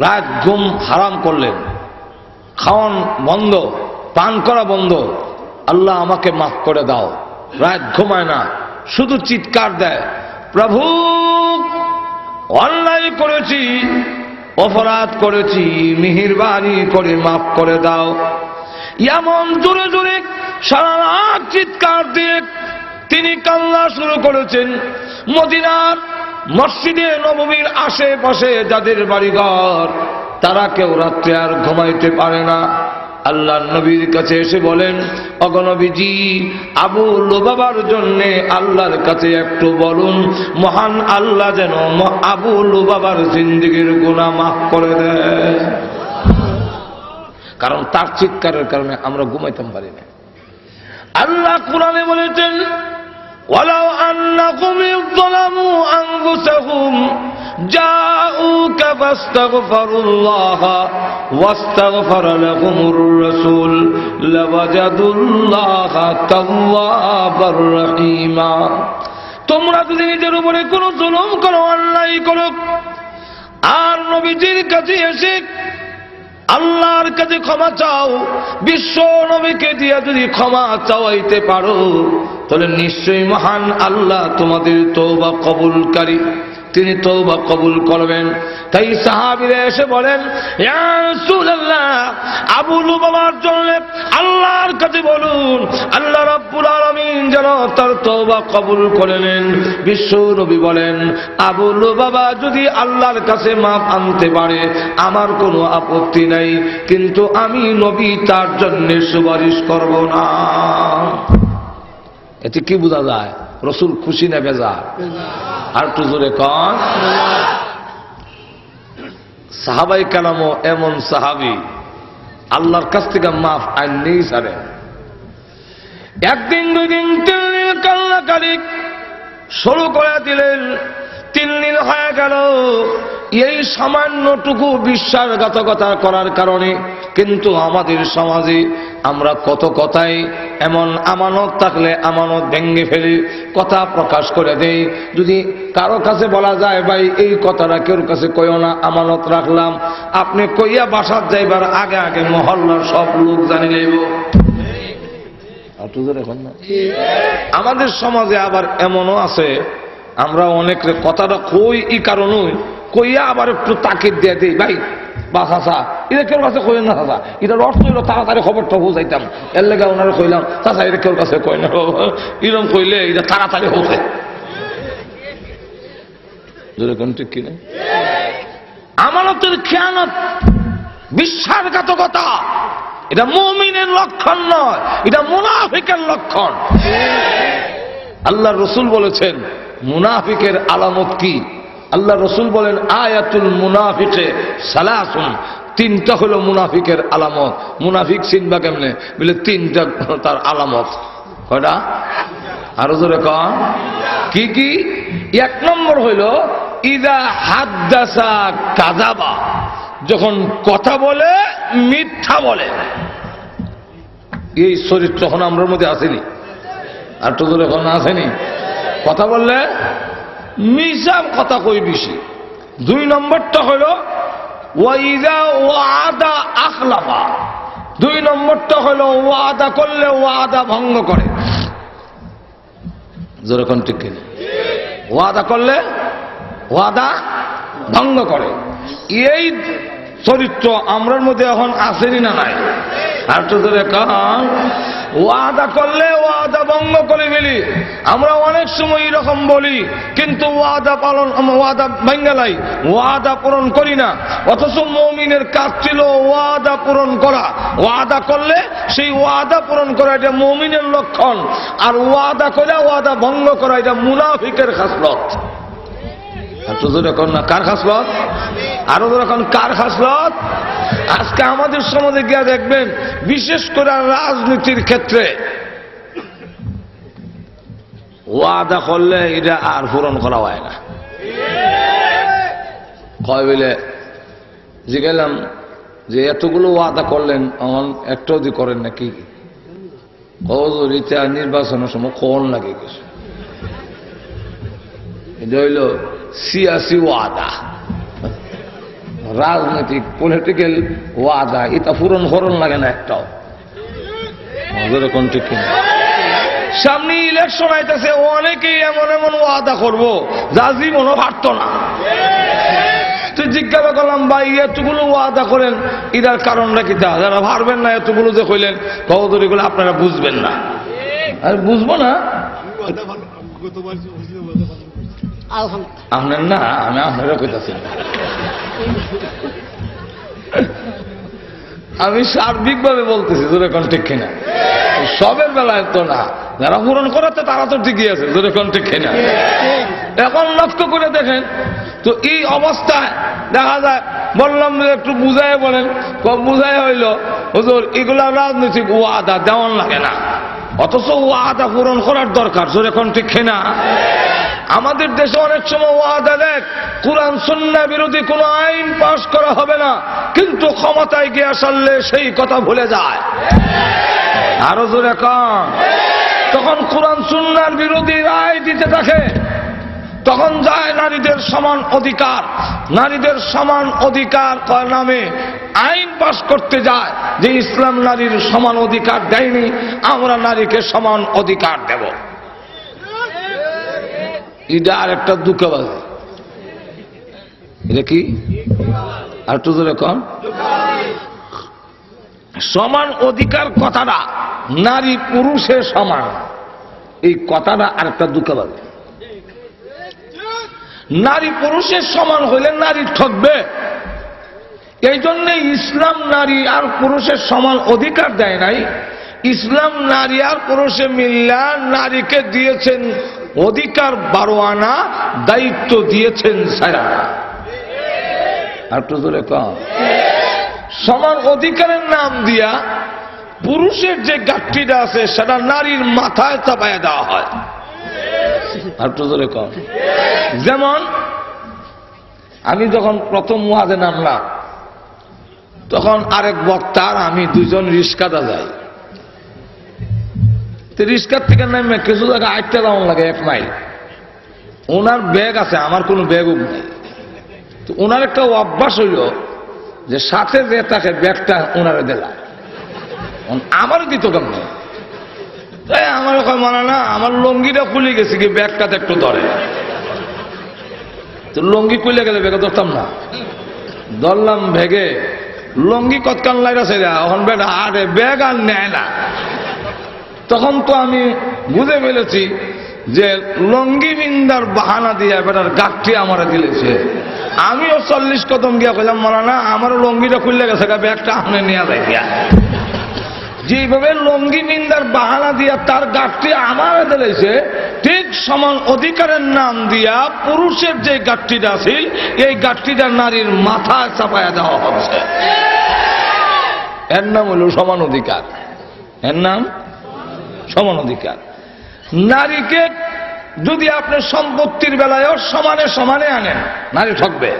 রাত ঘুম হারাম করলেন, খাওয়ান বন্ধ, পান করা বন্ধ। আল্লাহ আমাকে মাফ করে দাও। রাত ঘুমায় না, শুধু চিৎকার দেয়, প্রভু অন্যায় করেছি, অপরাধ করেছি, মেহেরবানি করে মাফ করে দাও। এমন জোরে জোরে সারা রাত চিৎকার দিয়ে তিনি কান্না শুরু করেছেন। মদিনার মসজিদে নববীর আশেপাশে যাদের বাড়িঘর, তারা কেউ রাত্রে আর ঘুমাইতে পারে না। আল্লাহর নবীর কাছে এসে বলেন, ওগো নবীজি, আবু লুবাবার জন্য আল্লাহর কাছে একটু বলুন, মহান আল্লাহ যেন আবু লুবাবার জিন্দেগীর গুনাহ মাফ করে দেয়। কারণ তার চিৎকারের কারণে আমরা ঘুমাইতে পারি না। আল্লাহ কোরআনে বলেছেন, ওয়ালাউ আন্নাকুম ইযলামু আনফুসাকুম জাউকা ফাস্তাগফিরুল্লাহ ওয়াস্তাগফারা লাকুমুর রাসূল লাওয়াজাদুল্লাহা তাওয়াবার রহিমা। তোমরা যদি নিজের উপরে কোনো জুলুম করো, অন্যায় করো, আর নবীজির কাছে এসে আল্লাহর কাছে ক্ষমা চাও, বিশ্ব নবীকে দিয়ে যদি ক্ষমা চাওয়াইতে পারো, তাহলে নিশ্চয়ই মহান আল্লাহ তোমাদের তওবা কবুলকারী, তিনি তওবা কবুল করবেন। তাই সাহাবীরা এসে বলেন, ইয়া রাসূলুল্লাহ, আবু লুবাবার জন্য আল্লাহর কাছে বলুন, আল্লাহ রাব্বুল আলামিন যেন তার তওবা কবুল করে নেন। বিশ্ব নবী বলেন, আবু লুবাবা যদি আল্লাহর কাছে মাপ আনতে পারে আমার কোনো আপত্তি নাই, কিন্তু আমি নবী তার জন্য সুপারিশ করব না। এতে কি বোঝা যায়? রাসূল খুশি না বেজার? আর একটু জোরে কন। সাহাবাই কালামও এমন সাহাবী, আল্লাহর কাছ থেকে মাফ আইন নেই ছাড়ে। একদিন, 2 দিন, 3 দিন কান্নাকারি শুরু করে দিলেন। 3 দিন হয়ে গেল। এই সামান্যটুকু বিশ্বাসঘাতকতা করার কারণে কিন্তু আমাদের সমাজে আমরা কত কথাই এমন আমানত থাকলে আমানত ভেঙে ফেলি, কথা প্রকাশ করে দেই। যদি কারো কাছে বলা যায়, ভাই এই কথাটা কেউ কাছে কইও না, আমানত রাখলাম, আপনি কইয়া বাসার যাইবার আগে আগে মহল্লার সব লোক জানি লইব। আমাদের সমাজে আবার এমনও আছে, আমরা অনেক কথাটা কই এই কারণই কইয়া আবার একটু তাকিদ দিয়ে দিই, ভাই বা চাচা এটা কেউ কাছে কইলেন না, চাচা এটার অর্থ হইল তাড়াতাড়ি খবরটা বুঝাইতাম, এর লেগে ওনারা কইলাম, চাচা এটা কেউ কাছে কই না, এরকম কইলে এটা তাড়াতাড়ি হচ্ছে। ঠিক কিনা? আমানতের খেয়ানত, বিশ্বাসঘাতকতা, এটা মুমিনের লক্ষণ নয়, এটা মুনাফিকের লক্ষণ। আল্লাহ রসুল বলেছেন মুনাফিকের আলামত কি? আল্লাহ রসুল বলেন, আয়াতুল মুনাফিকে সালাসুন, 3টা হলো মুনাফিকের আলামত। মুনাফিক চিনবা কেমনে? বলে 3টা তার আলামত। কয়টা? আরো জোরে কন। কি কি? 1 নম্বর হইল ইদা হাদ্দাসা কাযাবা, যখন কথা বলে মিথ্যা বলে। এই চরিত্র এখন আমরার মধ্যে আসেনি, আর তো জোরে এখন আসেনি। কথা বললে মিশা কথা কই বেশি। 2 নম্বরটা হল ওয়াইদা ওয়াদা আখলাফা, 2 নম্বরটা হল ওয়াদা করলে ওয়াদা ভঙ্গ করে। যেরকম ঠিক কিনা? ওয়াদা করলে ওয়াদা ভঙ্গ করে। এই চরিত্র আমরার মধ্যে এখন আসেনি না নাই? আর তো ধরে কান ওয়াদা করলে ওয়াদা ভঙ্গ করে ফেলি। আমরা অনেক সময় এরকম বলি, কিন্তু ওয়াদা ভাঙ্গালাই, ওয়াদা পূরণ করি না। অথচ মুমিনের কাজ ছিল ওয়াদা পূরণ করা। ওয়াদা করলে সেই ওয়াদা পূরণ করা এটা মুমিনের লক্ষণ, আর ওয়াদা করে ওয়াদা ভঙ্গ করা এটা মুনাফিকের খাসলত। না কার খাসলত? আরো যখন কার খাসলত? আজকে আমাদের সমাজে গিয়ে দেখবেন, বিশেষ করে রাজনীতির ক্ষেত্রে ওয়াদা করলে এটা আর পূরণ করা হয় না। কয় বলে জিজ্ঞাসলাম যে এতগুলো ওয়াদা করলেন, আমার একটাও যদি করেন নাকি? কজরিতে নির্বাচনের সময় কোন লাগে কিছু, এটা হইল সিয়াসি ওয়াদা, রাজনৈতিক পলিটিক্যাল ওয়াদা। এটা পূরণ করণ লাগে না একটাও। ঠিক কিনা? সামনে ইলেকশন আইতেছে, অনেকেই এমন এমন ওয়াদা করবো যা জীবনও পারত না। তুই জিজ্ঞাসা করলাম, ভাই এতগুলো ওয়াদা করেন, এটার কারণটা কি? যারা পারবেন না এতগুলো যে কইলেন, কতগুলো আপনারা বুঝবেন না। আর বুঝবো না আপনার না, আমি আপনারা কইতাছি, আমি সার্বিকভাবে বলতেছি, যেরকম ঠিক কিনা? সবের বেলায় তো না, যারা পূরণ করাতে তারা তো ঠিকই আছে, যেরকম ঠিক কিনা? এখন লক্ষ্য করে দেখেন তো, এই অবস্থায় দেখা যায়, বললাম যে একটু বুঝাই বলেন, বুঝাই হইল হুজুর এগুলা রাজনৈতিক ওয়াদা দেওয়ান লাগে না, অথচ ওয়াদা পূরণ করার দরকার, যেরকম ঠিক কিনা? আমাদের দেশে অনেক সময় ওয়াদা দেয় কুরআন সুন্নাহ বিরোধী কোনো আইন পাশ করা হবে না, কিন্তু ক্ষমতায় গিয়ে আসলে সেই কথা ভুলে যায়। আরো জোরে কন। তখন কুরআন সুন্নাহর বিরোধী রায় দিতে থাকে, তখন যায় নারীদের সমান অধিকার, নারীদের সমান অধিকার নামে আইন পাশ করতে যায় যে ইসলাম নারীর সমান অধিকার দেয়নি, আমরা নারীকে সমান অধিকার দেব। এটা আর একটা দুঃখবাজি। এটা কি? আর একটু জোরে কন। সমান অধিকার কথাটা, নারী পুরুষের সমান, এই কথাটা আর একটা দুঃখবাজি। নারী পুরুষের সমান হইলে নারী ঠকবে। এই জন্যে ইসলাম নারী আর পুরুষের সমান অধিকার দেয় নাই। ইসলাম নারী আর পুরুষে মিল্লা নারীকে দিয়েছেন অধিকার 12 আনা, দায়িত্ব দিয়েছেন 4 আনা। আর তো ধরে কম সমান অধিকারের নাম দিয়া পুরুষের যে গাঠটিটা আছে সেটা নারীর মাথায় চাপায়া দেওয়া হয়। আর তো ধরে কম, যেমন আমি যখন প্রথম ওয়াজে নামলাম, তখন আরেক বক্তার আমি দুজন রিস্কাতে যাই। রিস্কার থেকে নেমে কিছু জায়গায় 8 যাওয়ান লাগে, 1 মাইল। ওনার ব্যাগ আছে, আমার কোনো ব্যাগও নেই। তো ওনার একটা অভ্যাস হইল যে সাথে যে তাকে ব্যাগটা ওনারে দিলাম, আমারও দিত কেমন। আমার মানে না, আমার লঙ্গিটা খুলে গেছে কি ব্যাগটাতে একটু ধরে। তো লঙ্গি খুলে গেলে ব্যাগে ধরতাম না, ধরলাম ব্যাগে, লঙ্গি কতকান লাগাছে, এখন ব্যাগ আরে ব্যাগ আর নেয় না। তখন তো আমি বুঝে ফেলেছি যে লঙ্গি বিন্দার বাহানা দিয়ে বেটার গাঠটি আমার দিলেছে। আমিও 40 কদম গিয়া কইলাম, মানা না, আমারও লঙ্গিটা খুললে গেছে, ব্যাগটা আপনি নিয়ে যায় গিয়া। যেভাবে লঙ্গি বিন্দার বাহানা দিয়া তার গাঠটি আমার দিলেছে, ঠিক সমান অধিকারের নাম দিয়া পুরুষের যে গাঠটিটা ছিল, এই গাঠটিটা নারীর মাথায় চাপায়া দেওয়া হচ্ছে। এর নাম হল সমান অধিকার, এর নাম সমান অধিকার। নারীকে যদি আপনি সম্পত্তির বেলায়ও সমানে সমানে আনেন, নারী ঠকবে।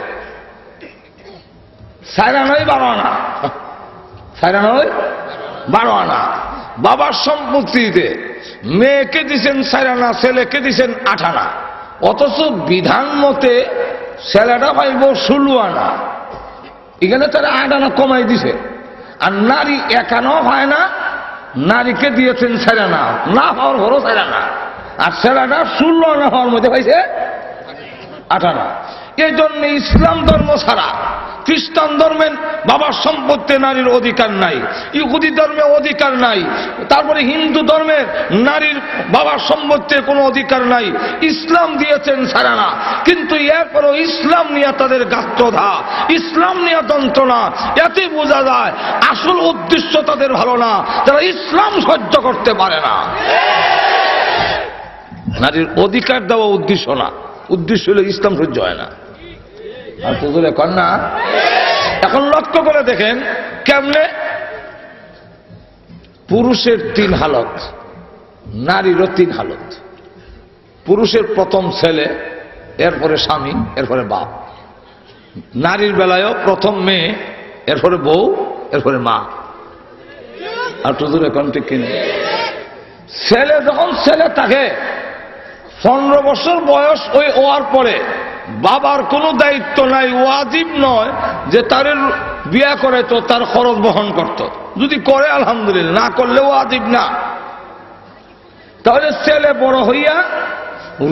4 আনাই 12 আনা, 4 আনাই 12 আনা। বাবার সম্পত্তিতে মেয়েকে দিচ্ছেন 4 আনা, ছেলেকে দিচ্ছেন 8 আনা, অথচ বিধান মতে ছেলেটা পাইব 16 আনা। এখানে তারা 8 আনা কমাই দিছে। আর নারী 1 আনাও হয় না, নারীকে দিয়েছেন 4 আনা, না হওয়ার ঘরও 4 আনা, আর ছেলেটা 16 আনা হওয়ার মধ্যে পাইছে 8 আনা। এই জন্য ইসলাম ধর্ম ছাড়া খ্রিস্টান ধর্মের বাবার সম্পত্তি নারীর অধিকার নাই, ইহুদি ধর্মে অধিকার নাই, তারপরে হিন্দু ধর্মের নারীর বাবার সম্পত্তির কোনো অধিকার নাই। ইসলাম দিয়েছেন সারানা, কিন্তু এরপরও ইসলাম নিয়ে তাদের গাত্রধা, ইসলাম নিয়ে যন্ত্রণা। এতে বোঝা যায় আসল উদ্দেশ্য তাদের ভালো না, তারা ইসলাম সহ্য করতে পারে না। নারীর অধিকার দেওয়া উদ্দেশ্য না, উদ্দেশ্য হলে ইসলাম সহ্য হয় না। আর তো কর না। এখন লক্ষ্য করে দেখেন কেমনে পুরুষের 3 হালত, নারীরও 3 হালত। পুরুষের প্রথম ছেলে, এরপরে স্বামী, এরপরে বাপ। নারীর বেলায়ও প্রথম মেয়ে, এরপরে বউ, এরপরে মা। আর তো এখন ঠিক কিনে ছেলে যখন ছেলে থাকে 15 বছর বয়স হওয়ার পরে বাবার কোনো দায়িত্ব নাই, ওয়াজিব নয় যে তার বিয়া করে তো তার খরচ বহন করত। যদি করে আলহামদুলিল্লাহ, না করলে ওয়াজিব না। তাহলে ছেলে বড় হইয়া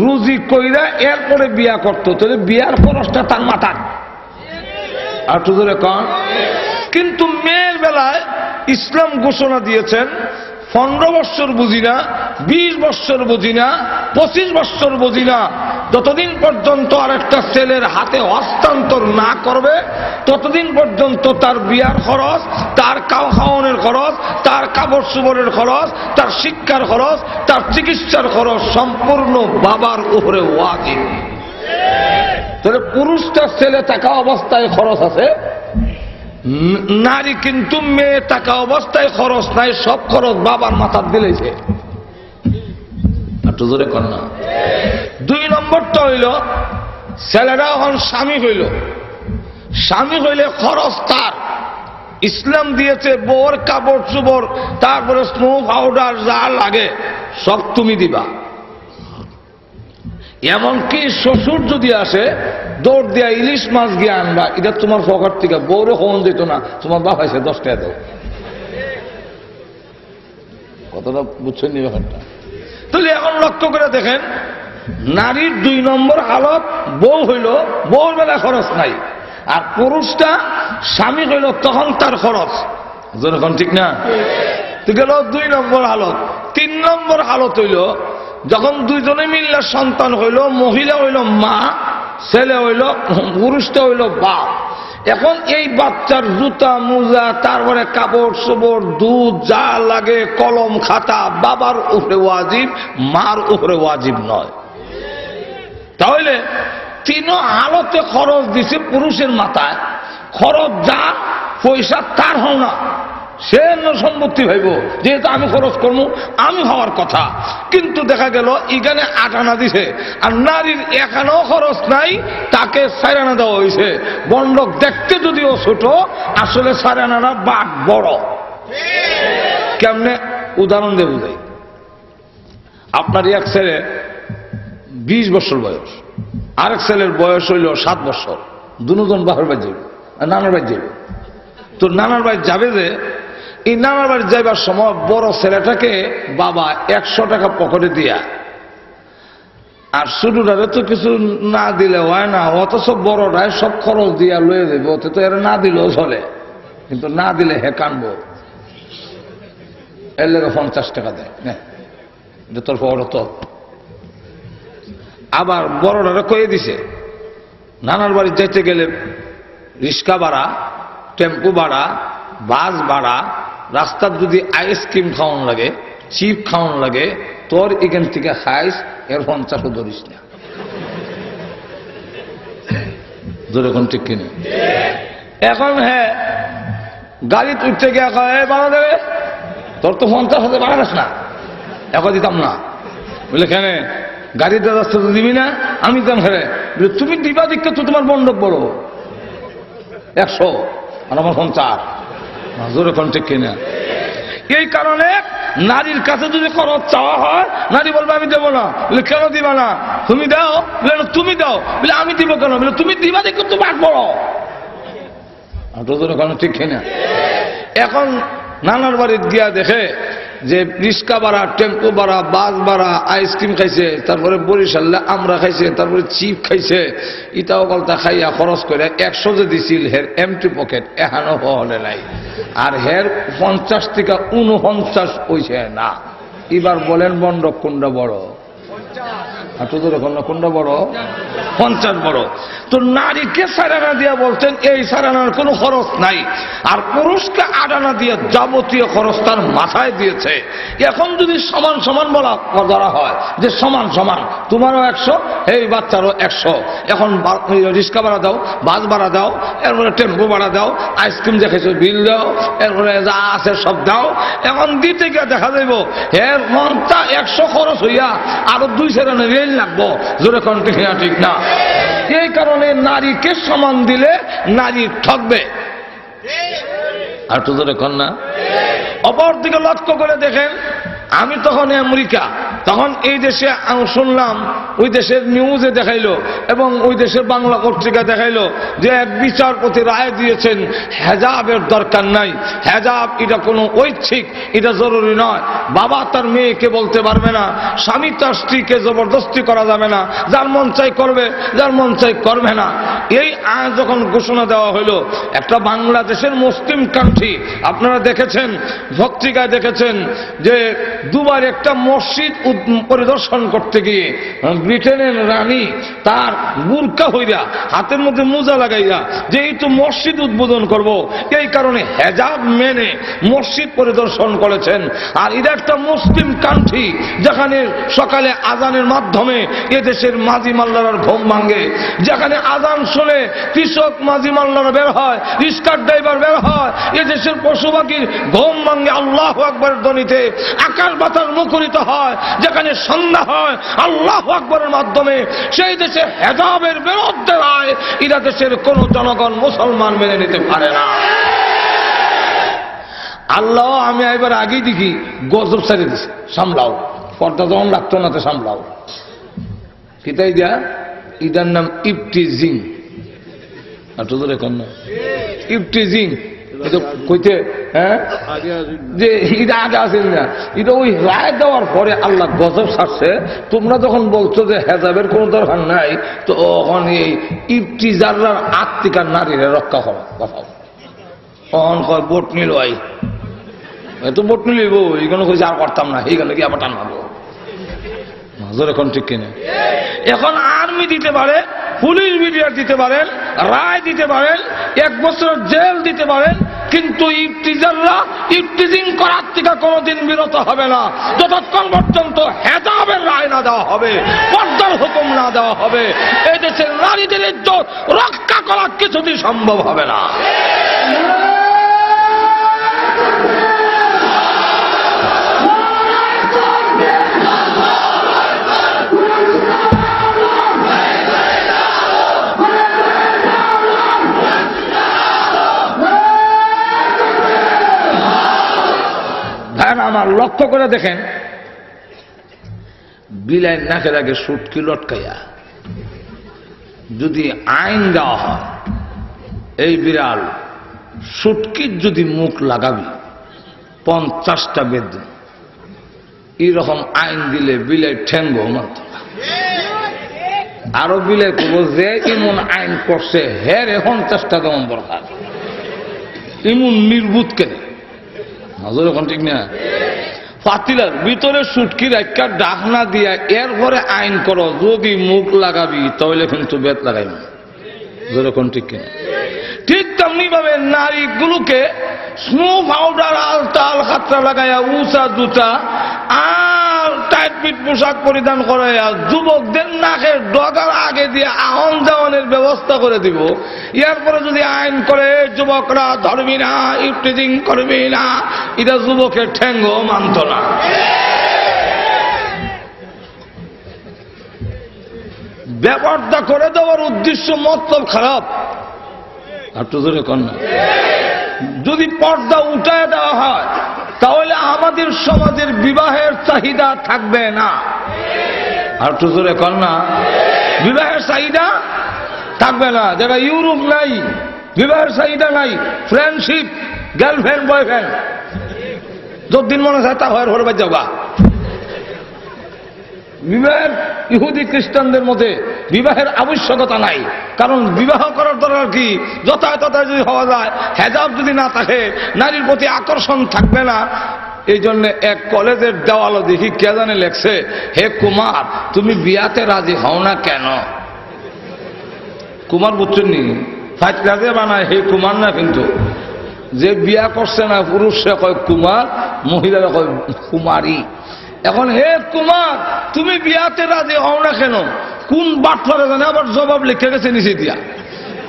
রুজি কইরা এরপরে বিয়া করত, তাহলে বিয়ার খরচটা তার মাথার। আর তো কন। কিন্তু মেয়ের বেলায় ইসলাম ঘোষণা দিয়েছেন 15 বছর বুঝি না, 20 বছর বুঝি না, 25 বছর বুঝি না, যতদিন পর্যন্ত আরেকটা ছেলের হাতে হস্তান্তর না করবে ততদিন পর্যন্ত তার বিয়ার খরচ, তার খাওয়ানোর খরচ, তার কাপড় চোপড়ের খরচ, তার শিক্ষার খরচ, তার চিকিৎসার খরচ সম্পূর্ণ বাবার উপরে ওয়াজিব। তাহলে পুরুষটা ছেলে থাকা অবস্থায় খরচ আছে, নারী কিন্তু মেয়ে থাকা অবস্থায় খরচ নাই, সব খরচ বাবার মাথার দিলেছে। একটু জোরে কর না। 2 নম্বরটা হইল ছেলেরা এখন স্বামী হইল, স্বামী হইলে খরচ তার। ইসলাম দিয়েছে বউর কাপড় চোপড়, তারপরে স্নো পাউডার যা লাগে সব তুমি দিবা। এমনকি শ্বশুর যদি আসে দৌড় দিয়া ইলিশ মাছ গিয়ে আনবা, এটা তোমার পকেট থেকে, বউরে হন দিত না, তোমার বাপ আছে 10 টাকা দাও। কতটা বুঝছেন নি ব্যাপারটা? তাহলে এখন লক্ষ্য করে দেখেন নারীর 2 নম্বর হালত বউ হইল, বউর বেলা খরচ নাই। আর পুরুষটা স্বামী হইল তখন তার খরচ। যখন ঠিক না তো গেল 2 নম্বর হালত। 3 নম্বর হালত হইল যখন দুইজনে মিললে সন্তান হইল, মহিলা হইল মা, ছেলে হইল, পুরুষটা হইল বাপ। এখন এই বাচ্চার জুতা মোজা, তারপরে কাপড় চোপড়, দুধ যা লাগে, কলম খাতা বাবার উপরে ওয়াজিব, মার উপরে ওয়াজিব নয়। তাহলে 3 হালতে খরচ দিছে পুরুষের মাথায়। খরচ যা পয়সা তার হও না, সে সম্পত্তি ভাইব, যেহেতু আমি খরচ করবো, আমি হওয়ার কথা। কিন্তু দেখা গেল এখানে 8 আনা দিছে, আর নারীর 1 আনাও খরচ নাই, তাকে 4 আনা দেওয়া হয়েছে। বন্ধক দেখতে যদিও ছোট, আসলে 4 আনাটা বাট বড়। কেমনে উদাহরণ দিয়ে বুঝাই। আপনার এক ছেলে 20 বছর বয়স, আরেক ছেলের বয়স হইল 7 বছর, দুজন বাপের বাড়ি যাবে, নানার বাড়ি যাবে। তো নানার বাড়ি যাবে যে, এই নানার বাড়ি যাইবার সময় বড় ছেলেটাকে বাবা 100 টাকা পকেটে দিয়া, আর ছোটটারে তো কিছু না দিলে হয় না, অথচ বড়টায় সব খরচ দিয়া লয়ে দেবে, ওতে তো এরা না দিলেও চলে, কিন্তু না দিলে হে কানবো, এর লেগে 50 টাকা দেয়, তোর বড় তো। আবার বড়টারে কয়ে দিছে নানার বাড়ি যাইতে গেলে রিক্সা ভাড়া, টেম্পু ভাড়া, বাস ভাড়া, রাস্তার যদি আইসক্রিম খাওয়ান লাগে, চিপ খাওয়ান লাগে, তোর এখান থেকে খাইস, এর 50 ধরিস না। যেরকম ঠিক কিনে এখন হ্যাঁ গাড়ি উঠতে গিয়ে বাড়া দেবে, তোর তো 50 বাড়াস না, এখন দিতাম না। বলে কেন গাড়িতে রাস্তা তো দিবি না? আমি দিতাম। হ্যাঁ তুমি দিবা দিকে তো তোমার বন্ধক বড় 100 আর আমার 50। জোরে কোন ঠিক কিনা? এই কারণে নারীর কাছে যদি খরচ চাওয়া হয়, নারী বলবে আমি দেবো না। বলে কেন দিবা না? তুমি দাও। বলে তুমি দাও। বলে আমি দিব কেন? বলে তুমি দিবা দেখো তোমার বড়। জোরে কোন ঠিক কিনা? এখন নানার বাড়ির গিয়া দেখে যে রিক্সা ভাড়া, টেম্পো ভাড়া, বাস ভাড়া, আইসক্রিম খাইছে, তারপরে বরিশালে আমরা খাইছে, তারপরে চিপ খাইছে, ইটাও গলতা খাইয়া খরচ করে 100 যে দিছিল হের এমটি পকেট এখানো হলে নাই, আর হের 50 থেকে 49 হইছে না। এবার বলেন বন্ডক কোনটা বড়? কোনটা বড়? 50 বড়। তো নারীকে সারানা দিয়া বলছেন এই সারানার কোনো খরচ নাই, আর পুরুষকে আডানা দিয়ে যাবতীয় খরচ তার মাথায় দিয়েছে। এখন যদি সমান সমান বলা ধরা হয় যে সমান সমান, তোমারও 100, এই বাচ্চারও 100, এখন রিক্সা ভাড়া দাও, বাস ভাড়া দাও, এরপরে টেম্পো ভাড়া দাও, আইসক্রিম দেখেছো বিল দাও, এরপরে যা আছে সব দাও। এখন দিতে গিয়ে দেখা যাইব এর মনটা 100 খরচ হইয়া আরো 2 সেরানে রেল লাগবো। জোরে কোন ঠিক না? এই কারণে নারীকে সমান দিলে নারী ঠকবে। আর তো জোরে কোন না? অপর দিকে লক্ষ্য করে দেখেন, আমি তখন আমেরিকা, তখন এই দেশে শুনলাম, ওই দেশের নিউজে দেখাইলো এবং ওই দেশের বাংলা পত্রিকা দেখাইলো যে এক বিচারপতি রায় দিয়েছেন হেজাবের দরকার নাই, হেজাব এটা কোনো ঐচ্ছিক, এটা জরুরি নয়। বাবা তার মেয়েকে বলতে পারবে না, স্বামী তার স্ত্রীকে জবরদস্তি করা যাবে না, যার মন চাই করবে, যার মন চাই করবে না। এই আইন যখন ঘোষণা দেওয়া হলো, একটা বাংলাদেশের মুসলিম কান্ট্রি, আপনারা দেখেছেন, পত্রিকায় দেখেছেন যে দুবার একটা মসজিদ পরিদর্শন করতে গিয়ে ব্রিটেনের রানী তার বুরকা হইয়া হাতের মধ্যে মোজা লাগাইয়া যে এই তো মসজিদ উদ্বোধন করব, এই কারণে হেজাব মেনে মসজিদ পরিদর্শন করেছেন। আর এটা একটা মুসলিম কান্ট্রি যেখানে সকালে আজানের মাধ্যমে এদেশের মাঝি মাল্লার ঘুম ভাঙে, যেখানে আজান শুনে কৃষক মাঝি মাল্লারা বের হয়, রিক্সার ড্রাইভার বের হয়, এদেশের পশু পাখির ঘুম ভাঙে আল্লাহু আকবারের ধ্বনিতে, আকাশ বাতাস মুখরিত হয়, যেখানে সন্ধ্যা হয় আল্লাহু আকবারের মাধ্যমে। সেই দেশে হেজাবের বিরুদ্ধে রায় এরা দেশের কোন জনগণ মুসলমান মেনে নিতে পারে না। আল্লাহ আমি এবার আগেই দেখি গজব সারি দিছে, সামলাও, পর্দা যখন লাগতো না তো সামলাও। কিতাই দিয়া ইটার নাম ইফটিজিং। ইফটিজিং কইতে, হ্যাঁ, যে এটা আগে আসেন না, এটা ওই রায় দেওয়ার পরে আল্লাহ গজব ছাড়ছে। তোমরা যখন বলছো যে হেজাবের কোনো দরকার নাই, তো তখন এই ইফতিজাররা আত্মিকার নারীরা রক্ষা করো কথা। তখন কয় বোট নিল, আই এত বোট নিলব, এইখানে কইছে আর করতাম না, এইখানে কি আবার টান মারবো। এখন ঠিক কিনা? এখন আর্মি দিতে পারে, পুলিশ মিডিয়ার দিতে পারেন, রায় দিতে পারেন, 1 বছরের জেল দিতে পারেন, কিন্তু ইফতিজাররা ইফতিজিং করার থেকে কোনোদিন বিরত হবে না যতক্ষণ পর্যন্ত হেজাবের রায় না দেওয়া হবে, পর্দার হুকুম না দেওয়া হবে। এই দেশের নারীদের ইজ্জত রক্ষা করা কিছুতেই সম্ভব হবে না। আমার লক্ষ্য করে দেখেন, বিলাই নাকের আগে সুটকি লটকাইয়া যদি আইন দেওয়া হয়, এই বিড়াল সুটকির যদি মুখ লাগাবি 50টা বেদ, এইরকম আইন দিলে বিলাই ঠেঙ্গ মানত। আরো বিলাই কব যে এমন আইন করছে হের 50টা দমন দরকার, এমন নির্বুত কেন। নজর এখন ঠিক না? পাতিলার ভিতরে সুটকির একটা ডাকনা দিয়া এরপরে আইন করো, যদি মুখ লাগাবি তাহলে কিন্তু বেত লাগাইব। যেরকম ঠিক কিনা? ঠিক তেমনি ভাবে নারীগুলোকে স্নো পাউডার, আলতাল খাতরা লাগাইয়া, উঁচা জুতা আর টাইট পিট পোশাক পরিধান করাইয়া যুবকদের নাকের ডগার আগে দিয়ে আহন যাওয়ানের ব্যবস্থা করে দিব। এরপরে যদি আইন করে যুবকরা ধরবি না, ইফটিজিং করবি না, এটা যুবকের ঠেঙ্গ মানত না। ব্যাপারটা করে দেওয়ার উদ্দেশ্য মতলব খারাপ। আর তো ধরে কর না, যদি পর্দা উঠায় দেওয়া হয় তাহলে আমাদের সমাজের বিবাহের চাহিদা থাকবে না। আর তো ধরে কর না, বিবাহের চাহিদা থাকবে না। যারা ইউরোপ নাই, বিবাহের চাহিদা নাই, ফ্রেন্ডশিপ, গার্লফ্রেন্ড বয়ফ্রেন্ড, যতদিন মনে চায় তা হয় বাদ যাওগা। বিবাহের ইহুদি খ্রিস্টানদের মধ্যে বিবাহের আবশ্যকতা নাই, কারণ বিবাহ করার দরকার কি? যথায় তথায় যদি হওয়া যায়, হেজাব যদি না থাকে, নারীর প্রতি আকর্ষণ থাকবে না। এই জন্য এক কলেজের দেওয়ালও দেখি কে জানে লেখছে, হে কুমার তুমি বিয়াতে রাজি হও না কেন? কুমার বুঝছেন নি? ফাইট রাজে বানায় হে কুমার না, কিন্তু যে বিয়া করছে না পুরুষরা কয় কুমার, মহিলারা কয় কুমারী। এখন হে কুমার তুমি বিয়াতে রাজি হও না কেন? কোন বাটফারে জানে আবার জবাব লিখে গেছে নিচে দিয়া।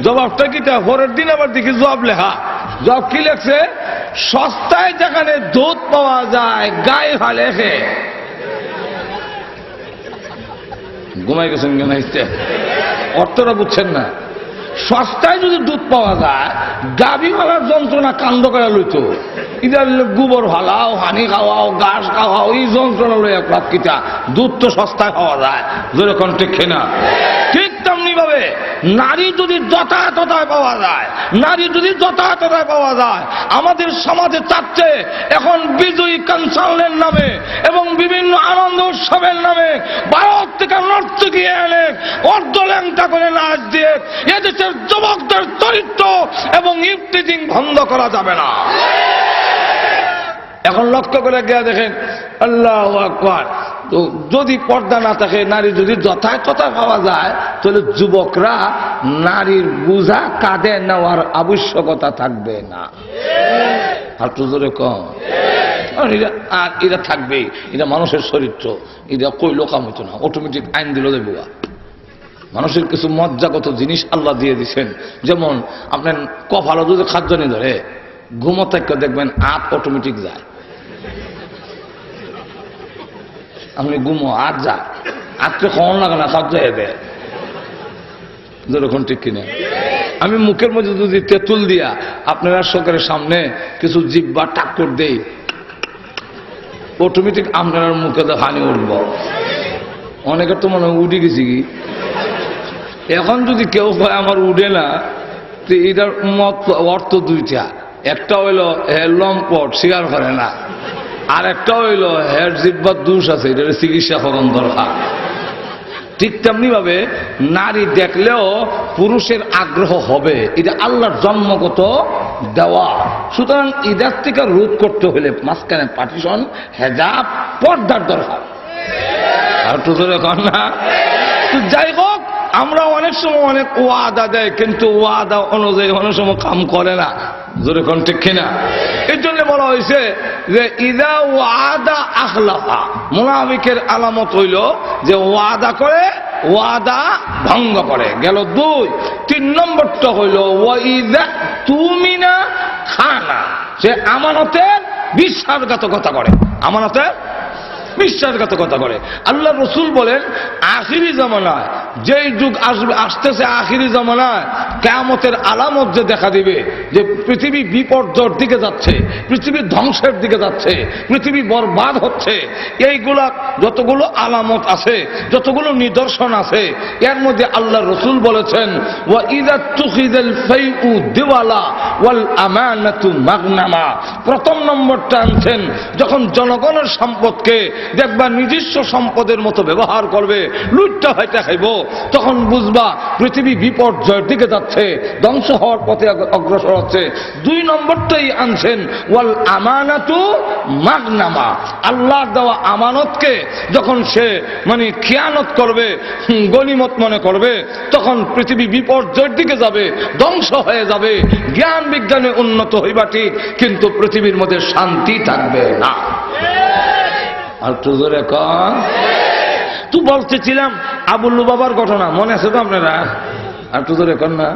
জবাবটা কি? পরের দিন আবার দেখি জবাব লেখা। জবাব কি লেখছে? সস্তায় যেখানে দুধ পাওয়া যায় গায়ে ফালে খে। ঘুমাই গেছেন কেন? অর্থটা বুঝছেন না? সস্তায় যদি দুধ পাওয়া যায়, গাভী ফালার যন্ত্রণা কাণ্ড করে লইতো। ইদার গোবর ফালাও, হানি খাওয়াও, ঘাস খাওয়াও, এই যন্ত্রণা লই এক কিটা। দুধ তো সস্তায় পাওয়া যায়, যেরকম ঠিক কিনা? ঠিক তেমনি ভাবে নারী যদি যথায় তথায় পাওয়া যায়, নারী যদি যথায় তথায় পাওয়া যায়, আমাদের সমাজে চাচ্ছে এখন বিজয়ী কনসার্নের নামে এবং বিভিন্ন আনন্দ উৎসবের নামে ভারত থেকে নর্তকী এনে অর্ধল্যাংটা করে নাচ দিয়ে এদেশের যুবকদের চরিত্র এবং ইফতিজিং বন্ধ করা যাবে না। এখন লক্ষ্য করে গিয়ে দেখেন, আল্লাহু আকবার, তো যদি পর্দা না থাকে, নারী যদি যথায় তথায় পাওয়া যায়, তাহলে যুবকরা নারীর বোঝা কাঁধে নেওয়ার আবশ্যকতা থাকবে না। আর তো জোরে কম। আর এটা থাকবেই, এটা মানুষের চরিত্র, এটা কইলো কাম হইতো না, অটোমেটিক আইন দিল দেবো। মানুষের কিছু মজ্জাগত জিনিস আল্লাহ দিয়ে দিচ্ছেন, যেমন আপনার কপালও যদি খাদ্য নিয়ে ধরে, ঘুমোতে দেখবেন আত অটোমেটিক যায়। আপনি ঘুমো আত যায়, আতকে খাওয়ান লাগে না, খাদ্য হয়ে দেয়। যেরকম ঠিক কিনা? আমি মুখের মধ্যে যদি তেঁতুল দিয়া আপনারা সরকারের সামনে কিছু জিব্বা টাক্কর দেই, অটোমেটিক আপনার মুখে তো হানি উঠব। অনেকের তো মনে হয় উঠে গেছি কি। এখন যদি কেউ কয় আমার উঠে না, তো এটার অর্থ দুইটা। একটা হইল হের লম্পট, স্বীকার করে না। আর একটা হইল হের জিব্বার দোষ আছে, এটা চিকিৎসা করণ দরকার। ঠিক তেমনি ভাবে নারী দেখলেও পুরুষের আগ্রহ হবে, এটা আল্লাহর জন্মগত দেওয়া। সুতরাং এদের থেকে রোধ করতে হলে মাঝখানে পার্টিশন, হেজাব, পর্দার দরকার। আর তো কর না। যাই হোক, আমরা অনেক সময় অনেক ওয়াদা দেয়, কিন্তু ওয়াদা অনুযায়ী অনেক সময় কাম করে না। জোরে কোন ঠিক কিনা? এই জন্য বলা হয়েছে যে ইদা ওয়াদা আখলাফা, মুনাফিকের আলামত হইল যে ওয়াদা করে, ওয়াদা ভঙ্গ করে। গেল দুই। 3 নম্বরটা হইল ওয়াইদা তুমিনা খানা, সে আমানতের বিশ্বাসঘাতকতা করে, আমানতের বিশ্বাসঘাতকতা করে। আল্লাহ রসুল বলেন আখিরি জামানায়, যেই যুগ আসবে আসতেছে আখিরি জামানায়, কিয়ামতের আলামত যে দেখা দিবে যে পৃথিবী বিপর্যয়ের দিকে যাচ্ছে, পৃথিবী ধ্বংসের দিকে যাচ্ছে, পৃথিবী বরবাদ হচ্ছে, এইগুলা যতগুলো আলামত আছে, যতগুলো নিদর্শন আছে, এর মধ্যে আল্লাহ রসুল বলেছেন ওয়া ইযা তুখিযাল ফাইউ দিওয়ালা ওয়াল আমানাতু মাগনামা। প্রথম নম্বরটা আনছেন, যখন জনগণের সম্পদকে দেখবা নিজস্ব সম্পদের মতো ব্যবহার করবে, লুটটা হয়টা খাইব, তখন বুঝবা পৃথিবী বিপর্যয়ের দিকে যাচ্ছে, ধ্বংস হওয়ার পথে অগ্রসর হচ্ছে। 2 নম্বরটাই আনছেন ওয়াল আমানাতু মাগনামা, আল্লাহ দেওয়া আমানতকে যখন সে খিয়ানত করবে, গনিমত মনে করবে, তখন পৃথিবী বিপর্যয়ের দিকে যাবে, ধ্বংস হয়ে যাবে। জ্ঞান বিজ্ঞানে উন্নত হইবা ঠিক, কিন্তু পৃথিবীর মধ্যে শান্তি থাকবে না। আর তো জোরে কন। তুই বলতেছিলাম আবুল্লু বাবার ঘটনা মনে আছে তো আপনারা? আর তো জোরে কন না।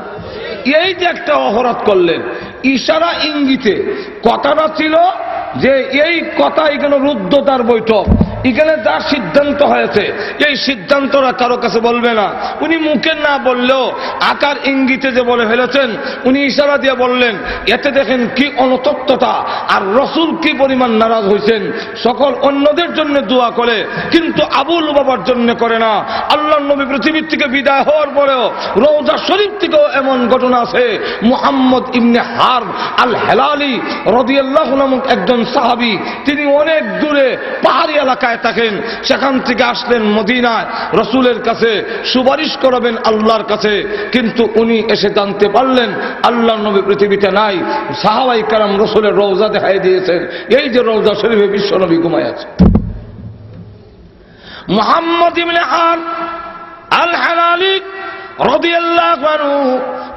এই যে একটা অপরাধ করলেন, ইশারা ইঙ্গিতে কথাটা ছিল যে এই কথা এখানে রুদ্ধতার বৈঠক, এখানে যা সিদ্ধান্ত হয়েছে এই সিদ্ধান্তরা কারো কাছে বলবে না। উনি মুখে না বললেও আকার ইঙ্গিতে যে বলে ফেলেছেন, উনি ইশারা দিয়ে বললেন, এতে দেখেন কি অনুতপ্ততা, আর রসুল কি পরিমাণ নারাজ হয়েছেন। সকল অন্যদের জন্য দোয়া করে কিন্তু আবু লুবাবার জন্য করে না। আল্লাহর নবী পৃথিবীর থেকে বিদায় হওয়ার পরেও রওজা শরীফ থেকেও এমন ঘটনা আছে, মুহাম্মদ ইবনে হারব আল হেলালি রাদিয়াল্লাহু নামক একজন সাহাবী, তিনি অনেক দূরে পাহাড়ি এলাকায় থাকেন, সেখান থেকে আসলেন মদিনায় রসুলের কাছে সুপারিশ করবেন আল্লাহর কাছে। কিন্তু উনি এসে জানতে পারলেন আল্লাহর নবী পৃথিবীতে নাই। সাহাবায়ে কেরাম রসুলের রওজা দেখাই দিয়েছেন, এই যে রওজা শরীফে বিশ্ব নবী ঘুমায় আছে। মুহাম্মদ ইবনে হারব আল হেলালি রাদিয়াল্লাহু আনহু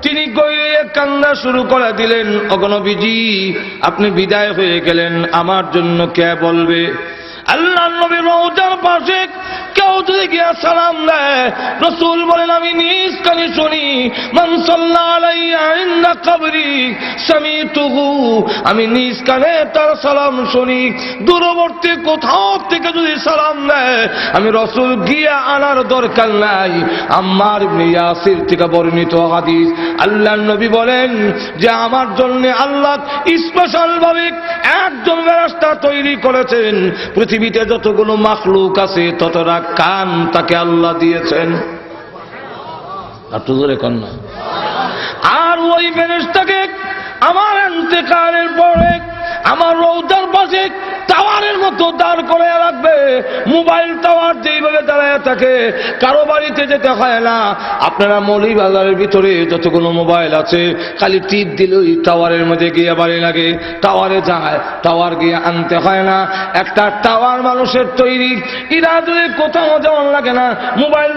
তিনি গিয়ে কান্না শুরু করে দিলেন, ওগো নবীজি আপনি বিদায় হয়ে গেলেন, আমার জন্য কে বলবে? আল্লাহর নবী রওজার পাশে কেউ যদি গিয়া সালাম দেয়, রাসূল বলেন আমি নিজ কানে শুনি, মান সাল্লা আলাইয়া ইনদা কবরি সামিতুহু, আমি নিজ কানে তার সালাম শুনি। দূরবর্তী কোথাও থেকে যদি সালাম দেয় আমি রাসূল গিয়া আনার দরকার নাই। আম্মার ইবনে ইয়াসির থেকে বর্ণিত হাদিস, আল্লাহর নবী বলেন যে আমার জন্য আল্লাহ স্পেশাল ভাবে একজন ফেরেশতা তৈরি করেছেন। পৃথিবীতে যতগুলো মাখলুক আছে ততটা কান তাকে আল্লাহ দিয়েছেন। আর ওই ফেরেশতাকে আমার ইন্তেকালের পরে আমার রওজার পাশে টাওয়ারের মতো দাঁড় করে রাখবে। মোবাইল টাওয়ার যেইভাবে দাঁড়ায় থাকে, কারো বাড়িতে যেতে হয় না। আপনারা মৌলভীবাজারের ভিতরে যতগুলো মোবাইল আছে খালি টিপ দিলে ওই টাওয়ারের মধ্যে গিয়ে বাড়ি লাগে, টাওয়ারে যায়, টাওয়ার গিয়ে আনতে হয় না। একটা টাওয়ার মানুষের তৈরি, এরা যদি কোথাও যাওয়ার লাগে না, মোবাইল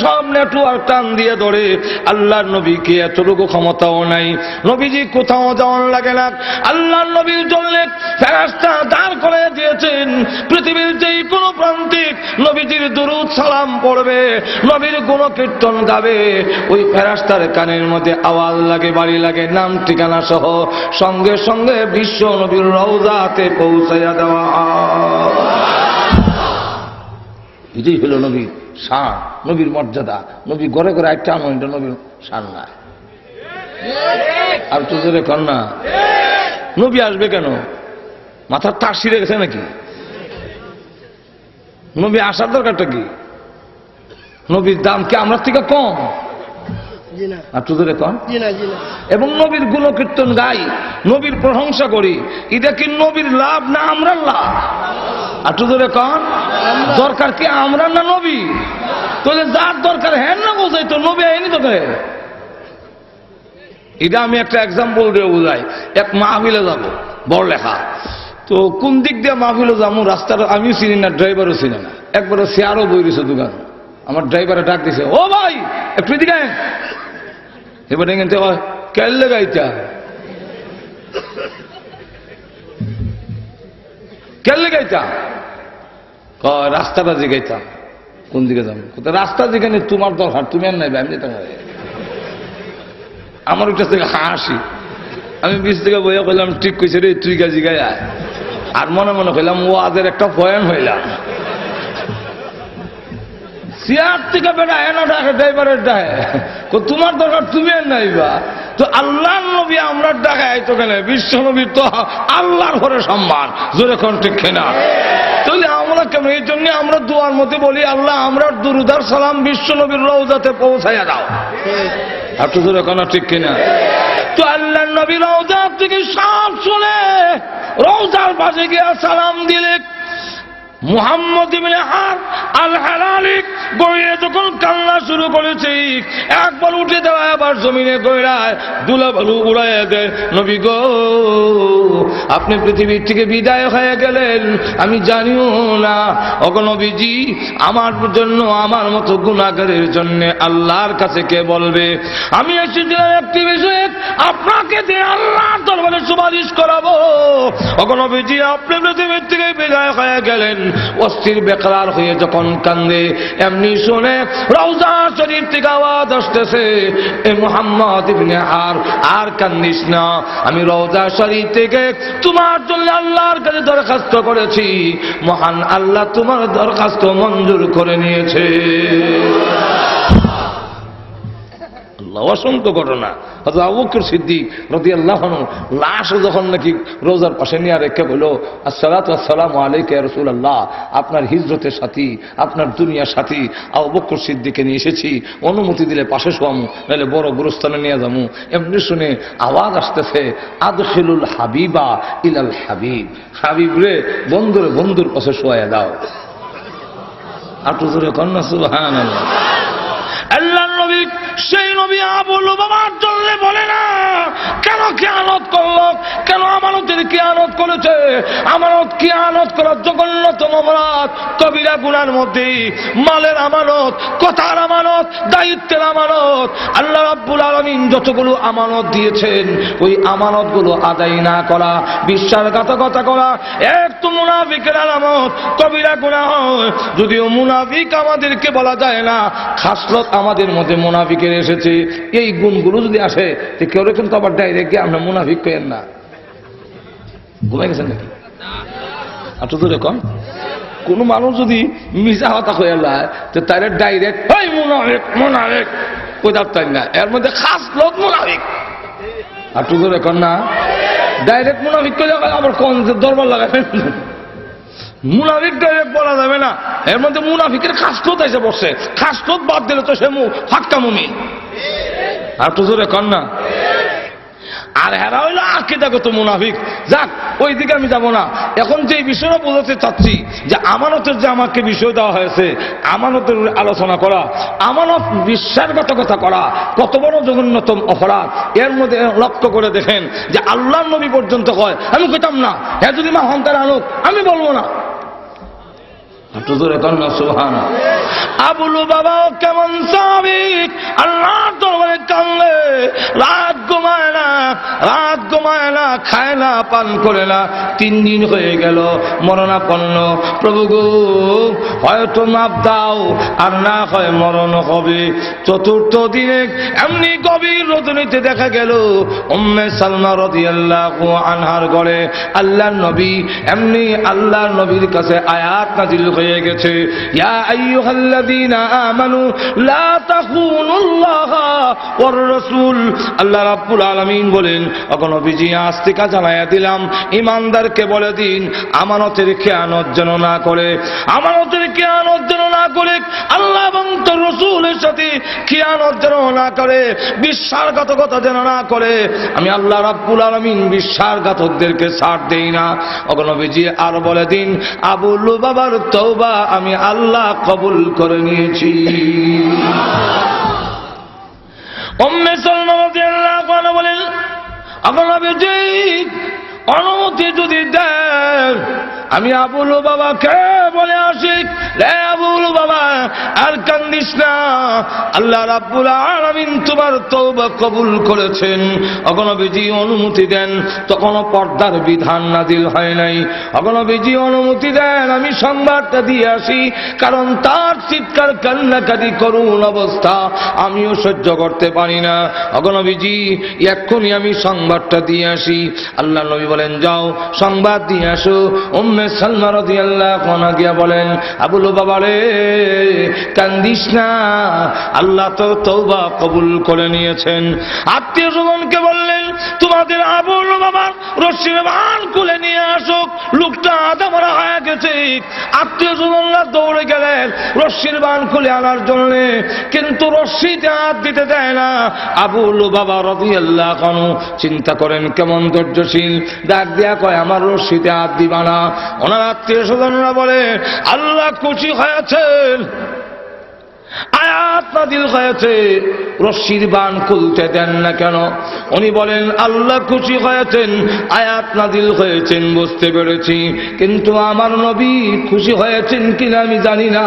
সব নেটওয়ার্ক টান দিয়ে ধরে। আল্লাহর নবীকে এতটুকু ক্ষমতাও নাই, নবীজি কোথাও যাওয়ার লাগে না। আল্লাহর নবীর জন্য ফেরেশতা দাঁড় করে দিয়েছেন। পৃথিবীর যেই কোনো প্রান্তে নবীজির দুরূদ সালাম পড়বে, নবীর গুণকীর্তন গাবে, ওই ফেরেশতার কানের মধ্যে আওয়াজ লাগে, বাড়ি লাগে, নাম ঠিকানা সহ সঙ্গে সঙ্গে বিশ্ব নবীর রওজাতে পৌঁছাইয়া দেওয়া। এটাই হলো নবীর শান, নবীর মর্যাদা। নবী ঘরে ঘরে একটা আনন্দ, নবীর শান না। আর তো জোরে কর না, নবী আসবে কেন? মাথার তার ছিঁড়ে গেছে নাকি? নবী আসার দরকারটা কি? নবীর দাম কি আমরা থেকে কম? আর তো জোরে কর। এবং নবীর গুণকীর্তন গাই, নবীর প্রশংসা করি, এটা কি নবীর লাভ না আমরা লাভ? আর তো জোরে কর। দরকার কি আমরা না নবী? তাহলে যার দরকার হ্যাঁ না বোঝাই তো নবী আইনি তোকে। এটা আমি একটা এক্সাম্পল দিয়ে বোঝাই। এক মাহফিলে যাব, বড় লেখা, তো কোন দিক দিয়ে মাহফিলে যাবো রাস্তাটা আমিও চিনি না, ড্রাইভারও চিনি না। একবারে চেয়ারও বই দিছে দোকান, আমার ড্রাইভারে ডাক দিছে, ও ভাই একটু দিকে। এবার এখানে কেলে গাইতা, কেলে গাইতা, রাস্তাটা জিগাইতাম কোন দিকে যাবো। রাস্তা যেখানে তোমার দরকার, তুমি আর নাই, আমি যেতে পারি। আমার ওইটা থেকে হাসি, আমি বিশ থেকে বইয়া কইলাম ঠিক কইছে রে, তুই গাছি গায়ে। আর মনে মনে কইলাম ও আদের একটা বয়ান হইলাম। চেয়ার থেকে বেড়া এনো ডাকে, ড্রাইভারের ডাকে, তোমার দরকার তুমি আর নাইবা। তো আল্লাহর নবী আমরা ডাকাই তো কেন? বিশ্ব নবীর তো আল্লাহর ঘরে সম্মান, জোরে কোন ঠিক না? তাহলে আমরা কেন? এই জন্য আমরা দোয়ার মধ্যে বলি, আল্লাহ আমরা দুরুদার সালাম বিশ্ব নবীর রওজাতে পৌঁছাইয়া দাও। আর তো জোরে কোন ঠিক কিনা? তো আল্লাহর নবী রওজা থেকে সব শুনে রওজার পাশে গিয়ে সালাম দিলে মুহাম্মদ ইবনে হারব আল হেলালি গড়িয়ে যখন কান্না শুরু করেছে, একবার উঠে দেওয়া, আবার জমিনে গড়ায় দুলা বালু উড়াইয়া দেয়। নবী গো আপনি পৃথিবীর থেকে বিদায় হয়ে গেলেন, আমি জানিও না। ওগো নবীজি আমার জন্য, আমার মতো গুনাহগারের জন্য আল্লাহর কাছে কে বলবে? আমি এসেছিলাম একটি বিষয়ে আপনাকে দিয়ে আল্লাহর দরবারে সুপারিশ করাবো। ওগো নবীজি আপনি পৃথিবীর থেকে বিদায় হয়ে গেলেন, অস্থির বেকরার হয়ে যখন কান্দে, এমনি শুনে রওজা শরীফ থেকে আওয়াজ আসতেছে, এ মুহাম্মদ ইবনে আর কান্দিস না, আমি রওজা শরীফ থেকে তোমার জন্য আল্লাহর কাছে দরখাস্ত করেছি, মহান আল্লাহ তোমার দরখাস্ত মঞ্জুর করে নিয়েছে। অসংখ্য ঘটনা। হযরত আবু বকর সিদ্দিক রাদিয়াল্লাহু আনহু লাশ যখন নাকি রোজার পাশে নিয়ে রেখে বলল, আসসালাতু ওয়াসসালামু আলাইকা ইয়া রাসূলুল্লাহ, আপনার হিজরতের সাথী, আপনার দুনিয়ার সাথী আবু বকর সিদ্দিককে নিয়ে এসেছি, অনুমতি দিলে পাশে শোয়ামু, নাহলে বড় গুরুস্থানে নিয়ে যাবো। এমনি শুনে আওয়াজ আসতেছে, আদখিলুল হাবিবা ইলাল হাবিব, হাবিব রে বন্ধুরে বন্ধুর পাশে শোয়া দাও। আটু জোরে কন্যা সুবহানাল্লাহ। আল্লাহর নবী সেই নবী আবু লুবাবার জন্য বলে না, কেন খেয়ানত করলো, কেন আমানতের খেয়ানত করেছে? আমানত খেয়ানত করার জঘন্যতম অপরাধ, কবিরা গুনার মধ্যে মালের আমানত, কথার আমানত, দায়িত্বের আমানত। আল্লাহ রাব্বুল আলামিন যতগুলো আমানত দিয়েছেন, ওই আমানতগুলো আদায় না করা, বিশ্বাসঘাতকতা করা, এক তো মুনাফিকের আলামত, কবিরা গুনাহ। যদিও মুনাফিক আমাদেরকে বলা যায় না, খাসলত আমাদের মধ্যে মুনাফিকের এসেছে। এই গুণগুলো যদি আসে, কেউ কিন্তু আবার ডাইরেক্ট গিয়ে আমরা মুনাফিক পেয়েন না। ঘুমাই গেছেন নাকি? আচ্ছা তো দেখুন, কোন মানুষ যদি মিশা হতা হয়ে যায়, তো তার ডাইরেক্ট ওই মুনাফিক মুনাফিক কোথাও না, এর মধ্যে খাসলত মুনাফিক। আচ্ছা তো দেখুন না, ডাইরেক্ট মুনাফিক করে আবার কোন দরবার লাগাবেন, মুনাফিক ডাইরেক্ট বলা যাবে না, এর মধ্যে মুনাফিকের খাসলত এসে বসছে। খাসলত বাদ দিলে তো সে ফাক্কা মুমিন। আর তো জোরে কন না। আর হেরা হইলো আকীদাগত মুনাফিক। যাক, ওই দিকে আমি যাব না। এখন যে বিষয়টা বোঝাতে চাচ্ছি, যে আমানতের যে আমাকে বিষয় দেওয়া হয়েছে, আমানতের আলোচনা করা, আমানত বিশ্বাসঘাতকতা করা কত বড় জঘন্যতম অপরাধ। এর মধ্যে লক্ষ্য করে দেখেন যে আল্লাহর নবী পর্যন্ত কয়, আমি কইতাম না, হ্যাঁ যদি মা হন্তার আনুক আমি বলবো না। আবু লুবাবাও কেমন সাহাবী, আল্লাহর দরবারে কান্দে, রাত ঘুমায় না, রাত ঘুমায় না, খায় না, পান করে না। 3 দিন হয়ে গেল, মরণাপন্ন। প্রভু গো, হয়তো মাপ দাও, আর না হয় মরণ হবে। 4র্থ দিনে এমনি গভীর রজনীতে দেখা গেল উম্মে সালমা রাদিয়াল্লাহু আনহার ঘরে আল্লাহর নবী, এমনি আল্লাহর নবীর কাছে আয়াত নাযিল হয়ে গেছে, ইয়া আইয়ুহাল্লাযীনা আমানু লা তাখুনুল্লাহা ওয়ার রাসূল। আল্লাহ রাব্বুল আলামিন বলেন, ওগো নবীজি আজ থেকে জানাইয়া দিলাম, ঈমানদারকে বলে দিন আমানতের খেয়ানত যেন না করে, আমানতের খেয়ানত যেন না করে, আল্লাহ এবং তার রাসূলের সাথে খেয়ানত যেন না করে, বিশ্বাসঘাতকতা যেন না করে। আমি আল্লাহ রাব্বুল আলামিন বিশ্বাসঘাতকদেরকে ছাড় দেই না। ওগো নবীজি আর বলে দিন, আবু লুবাবার তওবা আমি আল্লাহ কবুল করে নিয়েছি। উম্মে সালমা রাদিয়াল্লাহু আনহা বলেন, ওগো নবীজি অনুমতি যদি দেন, আমি আবু লুবাবাকে বলে আসি, রে আবু লুবাবা আর কান্দিস না, আল্লাহ রাব্বুল আলামিন তোমার তওবা কবুল করেছেন। ওগো নবীজি অনুমতি দেন। তখনও পর্দার বিধান নাযিল হয় নাই। ওগো নবীজি অনুমতি দেন, আমি সংবাদটা দিয়ে আসি, কারণ তার চিৎকার কান্নাকাটি করুণ অবস্থা আমিও সহ্য করতে পারি না। ওগো নবীজি এক্ষুনি আমি সংবাদটা দিয়ে আসি। আল্লাহ নবী বলেন, যাও সংবাদ দিয়ে আসো। উম্মে সালমা রাদিয়াল্লাহু আনহা গিয়া বলেন, আবু লুবাবা রে কান্দিস না, আল্লাহ তো তওবা কবুল করে নিয়েছেন। আত্মীয় স্বজনকে বললেন, তোমাদের আবু লুবাবার রশির বান খুলে নিয়ে আসো, লোকটা আধা মরা হয়ে গেছে। আত্মীয় স্বজনরা দৌড়ে গেলেন রশির বান খুলে আনার জন্য, কিন্তু রশিতে হাত দিতে দেয় না। আবু লুবাবা রাদিয়াল্লাহু আনহু চিন্তা করেন কেমন ধৈর্যশীল, ডাক দিয়া কয়, আমার রশিতে হাত দিবা না। ওনার আত্মীয় স্বজনরা বলে, আল্লাহ খুশি হয়েছেন, আয়া আয়াত নাযিল হয়েছে, রশির বান খুলতে দেন না কেন? উনি বলেন আল্লাহ খুশি হয়েছেন, আয়াত নাযিল হয়েছেন বুঝতে পেরেছি, কিন্তু আমার নবী খুশি হয়েছেন কিনা আমি জানি না।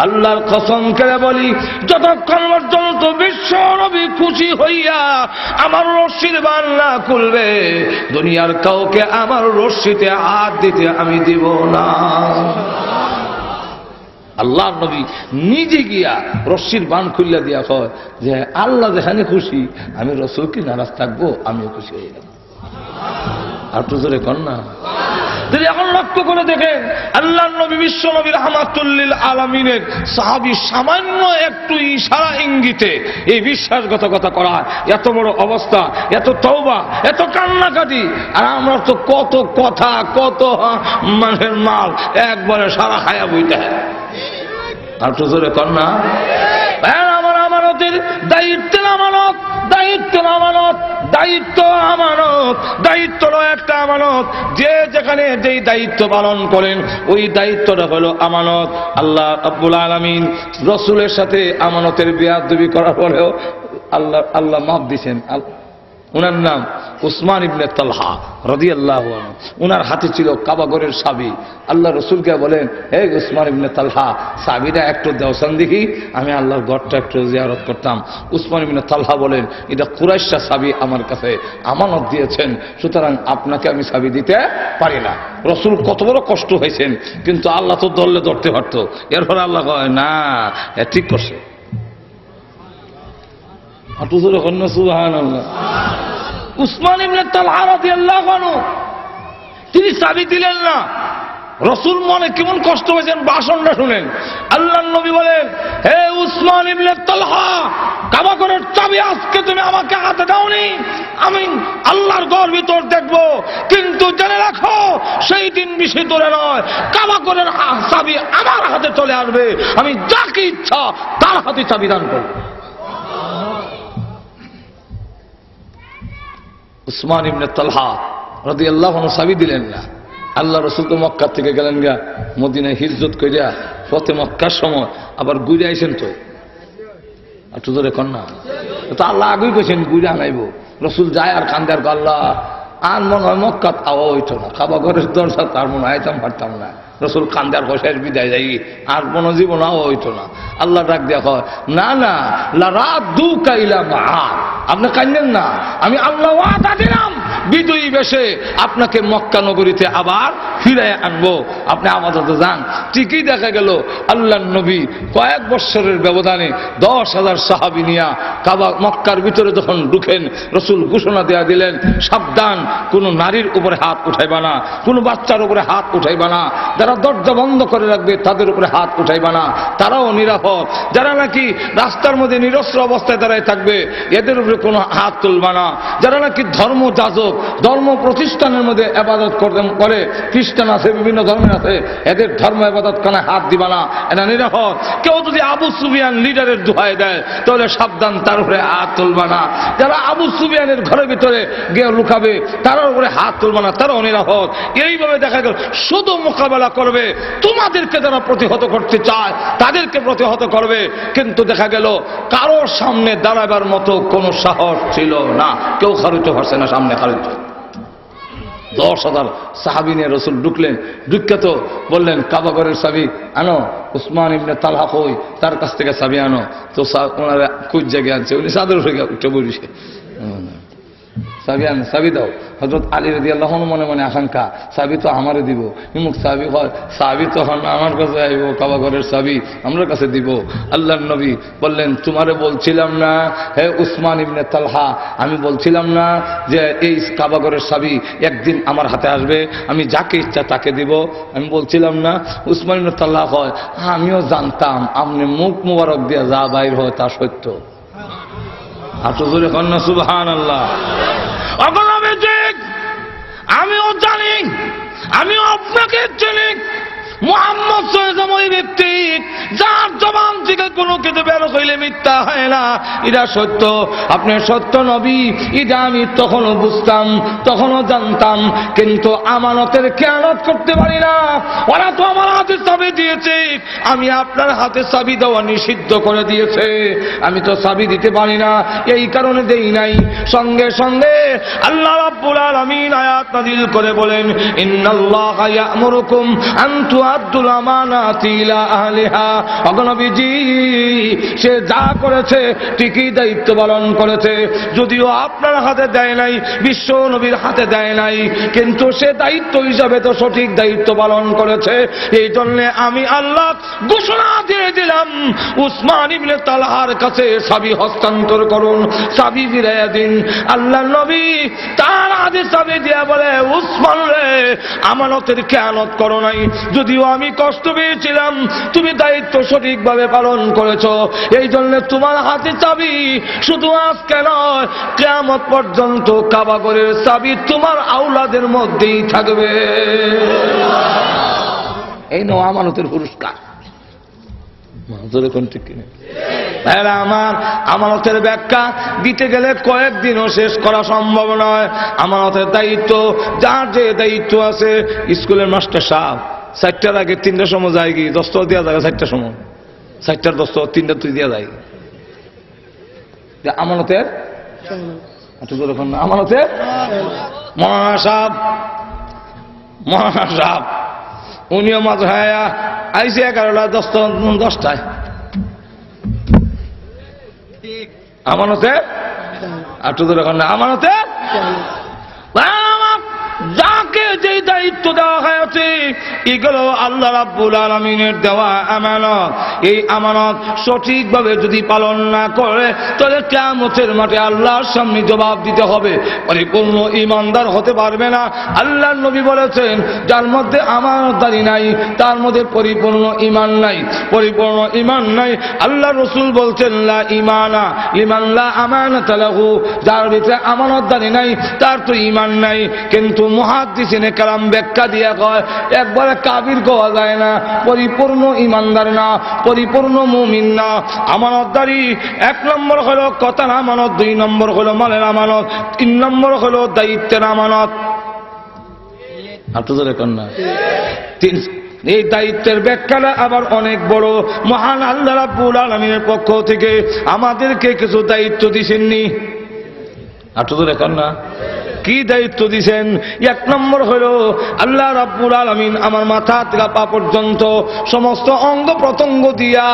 আল্লাহর কসম করে বলি, যতক্ষণ পর্যন্ত বিশ্ব নবী খুশি হইয়া আমার রশির বান না খুলবে, দুনিয়ার কাউকে আমার রশিতে হাত দিতে আমি দিব না। আল্লাহর নবী নিজে গিয়া রশির বান খুললা দিয়া কয় যে আল্লাহ যেখানে খুশি, আমি রাসূল কি নারাজ থাকবো? আমিও খুশি হয়ে গেলাম। আর তো জোরে কর না। যদি এখন লক্ষ্য করে দেখেন, আল্লাহর নবী বিশ্ব নবী রাহমাতুল লিল আলামিনের সাহাবী সামান্য একটু ইশারা ইঙ্গিতে এই বিশ্বাসঘাতকতা করা, এত বড় অবস্থা, এত তওবা, এত কান্নাকাটি, আর আমরা তো কত কথা, কত মানের মাল একবারে সারা খায়া বইতে হয়। আর তো জোরে কর না। আমার আমানতের দায়িত্বের আমানত, দায়িত্বের আমানত, দায়িত্ব আমানত, দায়িত্ব একটা আমানত। যে যেখানে যেই দায়িত্ব পালন করেন ওই দায়িত্বটা হলো আমানত। আল্লাহ রাব্বুল আলামিন রাসূলের সাথে আমানতের বেয়াদবি করার পরেও আল্লাহ মাফ দিয়েছেন। উনার নাম উসমান ইবনে তালহা রাদিয়াল্লাহু আনহু। উনার হাতে ছিল কাবাগরের চাবি। আল্লাহ রসুলকে বলেন, হে উসমান ইবনে তালহা, চাবিটা একটু দেওসান দেখি, আমি আল্লাহর ঘরটা একটু জিয়ারত করতাম। উসমান ইবনে তালহা বলেন, এটা কুরাইশা চাবি আমার কাছে আমানত দিয়েছেন, সুতরাং আপনাকে আমি চাবি দিতে পারি না। রসুল কত বড় কষ্ট হয়েছেন, কিন্তু আল্লাহ তো ধরলে ধরতে পারত। এরপর আল্লাহ কয় না, ঠিক করছে। সুবহানাল্লাহ। উসমান ইবনে তালহা রাদিয়াল্লাহু আনহু তিনি চাবি দিলেন না। রসুল মনে কেমন কষ্ট হয়েছেন, ভাষণটা শুনেন। আল্লাহর নবী বলেন, হে উসমান ইবনে তালহা, কাবাগরের চাবি আজকে তুমি আমাকে হাতে দাওনি, আমি আল্লাহর ঘর ভিতর দেখবো, কিন্তু জেনে রাখো সেই দিন বেশি দূরে নয়, কাবাগরের চাবি আমার হাতে চলে আসবে, আমি যাকে ইচ্ছা তার হাতে চাবি দান করব। উসমান ইবনে তালহা রাদিয়াল্লাহু আনহু চাবি দিলেন না। আল্লাহ রসুল তো মক্কা থেকে গেলেন গা মদিনায় হিজরত কইরা, পথে মক্কার সময় আবার ঘুরে আইছেন। তো একটু ধরে কর না, তো আল্লাহ আগেই কইছেন ঘুরে আনাইব। রসুল যায় আর কান্দে, আর আল্লাহ আর মনে হয় মক্কাত আওয়া হইতো না, কাবা ঘরের দরজা তার মনে আইতাম পারতাম না। রসুল কান্দার কষায় বিদায় যাই, আর কোনো জীবন আওয়া হইতো না। আল্লাহ ডাক দেয়া হয়, না না, লারাদ্দুকা ইলা মাআদ, আপনি কান্দেন না, আমি আল্লাহ ওয়াদা দিলাম বিজয়ী বেশে আপনাকে মক্কা নগরীতে আবার ফিরে আনবো, আপনি আমাদের যান। ঠিকই দেখা গেল আল্লাহর নবী কয়েক বৎসরের ব্যবধানে 10,000 সাহাবী নিয়া কাবা মক্কার ভিতরে যখন ঢুকেন, রসুল ঘোষণা দেয়া দিলেন, সাবধান, কোনো নারীর উপরে হাত উঠাইবা না, কোনো বাচ্চার উপরে হাত উঠাইবা না, যারা দরজা বন্ধ করে রাখবে তাদের উপরে হাত উঠাইবা না, তারাও নিরাপদ। যারা নাকি রাস্তার মধ্যে নিরস্ত্র অবস্থায় দাঁড়ায় থাকবে এদের উপরে কোনো হাত তুলবা না। যারা নাকি ধর্ম যাজক, ধর্ম প্রতিষ্ঠানের মধ্যে ইবাদত করে, খ্রিস্টান আছে, বিভিন্ন ধর্মের আছে, এদের ধর্ম ইবাদত কানে হাত দিবা না, এটা নিরাপদ। কেউ যদি আবু সুফিয়ান লিডারের দোহাই দেয় তাহলে সাবধান, তার উপরে হাত তুলবা না। যারা আবু সুফিয়ানের ঘরের ভিতরে গিয়ে লুকাবে তার উপরে হাত তুলবা না, তারাও নিরাপদ। এইভাবে দেখা গেল শুধু মোকাবেলা করবে, তোমাদেরকে যারা প্রতিহত করতে চায় তাদেরকে প্রতিহত করবে, কিন্তু দেখা গেল কারোর সামনে দাঁড়াবার মতো কোনো সাহস ছিল না, কেউ খারিতে পারছে না সামনে খারিতে। 10,000 সাহাবী নিয়ে রসুল ঢুকলেন, ঢুকে তো বললেন, কাবাগরের চাবি আনো। উসমান ইবনে তালহা কই, তার কাছ থেকে চাবি আনো। তো ওনারা কুচ জায়গায় আনছে, উনি চাদর উঠে বসে, চাবি আন, চাবি দাও। হযরত আলী রাদিয়াল্লাহু আনহু মনে মনে আশঙ্কা, চাবি তো আমারে দিব, ইমুক চাবি হয়, চাবি তখন আমার কাছে আইব, কাবাগরের চাবি আমার কাছে দিব। আল্লাহর নবী বললেন, তোমারে বলছিলাম না হে উসমান ইবনে তালহা, আমি বলছিলাম না যে এই কাবাগরের চাবি একদিন আমার হাতে আসবে, আমি যাকে ইচ্ছা তাকে দিব, আমি বলছিলাম না? উসমান ইবনে তালহা হয়, আমিও জানতাম আপনি মুখ মুবারক দিয়ে যা বাইর হয় তা সত্য। আচ্ছা জোরে কন্যা সুবহানাল্লাহ। আমিও জানি, আমিও আপনাকে চিনি, মুহাম্মদ সাল্লাল্লাহু আলাইহি ব্যক্তি যার জবান থেকে কোনো কিছু বের হইলে মিথ্যা হয় না, এটা সত্য, আপনি সত্য নবী, এটা আমি তখনও বুঝতাম, তখনও জানতাম, কিন্তু আমানতের খেয়ানত করতে পারি না। ওরা তো আমার হাতে চাবি দিয়েছে, আমি আপনার হাতে চাবি দেওয়া নিষিদ্ধ করে দিয়েছে, আমি তো চাবি দিতে পারি না, এই কারণে দেই নাই। সঙ্গে সঙ্গে আল্লাহ রাব্বুল আলামিন আয়াত নাযিল করে বলেন, ইন্নাল্লাহা ইয়া'মুরুকুম আন তুআদ্দুল আমানাতি ইলা আহলিহা। নবীজি, সে যা করেছে ঠিকই দায়িত্ব পালন করেছে, যদিও আপনার হাতে দেয় নাই, বিশ্ব নবীর হাতে দেয় নাই, কিন্তু সে দায়িত্ব হিসাবে তো সঠিক দায়িত্ব পালন করেছে। এই জন্য আমি আল্লাহ ঘোষণা দিয়ে দিলাম, উসমান ইবনে তালহার কাছে চাবি হস্তান্তর করুন, চাবি ফিরাইয়া দিন। আল্লাহ নবী তার হাতে চাবি দিয়া বলে, উসমান রে, আমানতের খেয়ানত করো নাই, যদিও আমি কষ্ট পেয়েছিলাম, তুমি দায়িত্ব সঠিকভাবে পালন করেছো, এই জন্য তোমার হাতে চাবি, শুধু আজকে নয়, কিয়ামত পর্যন্ত কাবাগরের চাবি তোমার আওলাদের মধ্যেই থাকবে। এই নাও আমানতের পুরস্কার। আমার আমানতের ব্যাখ্যা দিতে গেলে কয়েকদিনও শেষ করা সম্ভব নয়। আমানতের দায়িত্ব, যার যে দায়িত্ব আছে, স্কুলের মাস্টার সাহেব 4টার আগে 3টার সময় যায়, কি দস্তর দেওয়া যায় 4টার সময়, 4টার দস্তর 3টা তুই দেওয়া যায়। আমানতের আমানতের মহাসাব উনিও মাঝ হ্যাঁ আইসি 11টা 10টায় আমানতের আর তো এখন না আমানতের যাকে যে দায়িত্ব দেওয়া হয়েছে, এগুলো আল্লাহ রাব্বুল আলামিনের দেওয়া আমানত। এই আমানত সঠিকভাবে যদি পালন না করে, তাহলে কিয়ামতের মাঠে আল্লাহর সামনে জবাব দিতে হবে। পরিপূর্ণ ঈমানদার হতে পারবে না। আল্লাহর নবী বলেছেন, যার মধ্যে আমানতদারি নাই, তার মধ্যে পরিপূর্ণ ঈমান নাই। পরিপূর্ণ ঈমান নাই, আল্লাহ রাসূল বলছেন, লা ঈমানা লিমান লা আমানাতা লাহু, যার ভিতরে আমানতদারি নাই, তার তো ঈমান নাই। কিন্তু মুহাদ্দিসিনে কেরাম ব্যাখ্যা দিয়া কয়, একবারে কাফির কওয়া যায় না, পরিপূর্ণ ঈমানদার না, পরিপূর্ণ মুমিন না। আমানতদারি 1 নম্বর হলো কথার আমানত, 2 নম্বর হলো মালের আমানত, 3 নম্বর হলো দায়িত্বের আমানত। আপনাদের এখন না এই দায়িত্বের ব্যাখ্যাটা আবার অনেক বড়। মহান আল্লাহ রাব্বুল আলামিনের পক্ষ থেকে আমাদেরকে কিছু দায়িত্ব দিছেননি। আপনাদের এখন না কি দায়িত্ব দিছেন? 1 নম্বর হলো আল্লাহ রাব্বুল আলামিন আমার মাথা থেকে পা পর্যন্ত সমস্ত অঙ্গ প্রত্যঙ্গ দিয়া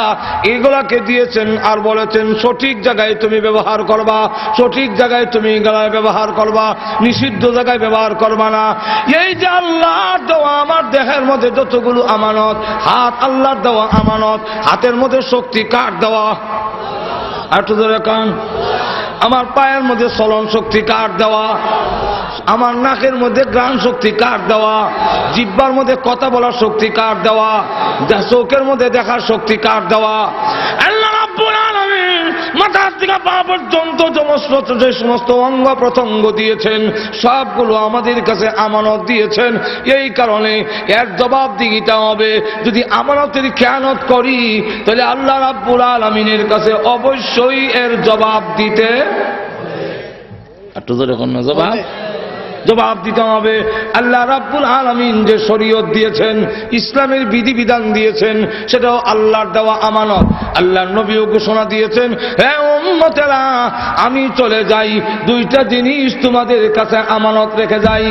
এগুলাকে দিয়েছেন, আর বলেছেন সঠিক জায়গায় তুমি ব্যবহার করবা, সঠিক জায়গায় তুমি গলায় ব্যবহার করবা, নিষিদ্ধ জায়গায় ব্যবহার করবা না। এই যে আল্লাহর দেওয়া আমার দেহের মধ্যে যতগুলো আমানত, হাত আল্লাহর দেওয়া আমানত, হাতের মধ্যে শক্তি কার দেওয়া? আর তো ধরে কান। আমার পায়ের মধ্যে চলন শক্তি কার দেওয়া? আমার নাকের মধ্যে ঘ্রাণ শক্তি কার দেওয়া? জিহ্বার মধ্যে কথা বলার শক্তি কার দেওয়া? চোখের মধ্যে দেখার শক্তি কার দেওয়া? আল্লাহ রাব্বুল আলামিন মাথা থেকে পা পর্যন্ত যে সমস্ত অঙ্গ প্রত্যঙ্গ দিয়েছেন, সবগুলো আমাদের কাছে আমানত দিয়েছেন। এই কারণে এর জবাব দিতে হবে। যদি আমানতের খেয়ানত করি, তাহলে আল্লাহ রাব্বুল আলামিনের কাছে অবশ্যই এর জবাব দিতে জবাব দিতে হবে। আল্লাহ রাব্বুল আলামিন যে শরীয়ত দিয়েছেন, ইসলামের বিধিবিধান দিয়েছেন, সেটাও আল্লাহর দেওয়া আমানত। আল্লাহর নবীও ঘোষণা দিয়েছেন, হে উম্মতেরা, আমি চলে যাই, 2টা জিনিস তোমাদের কাছে আমানত রেখে যাই।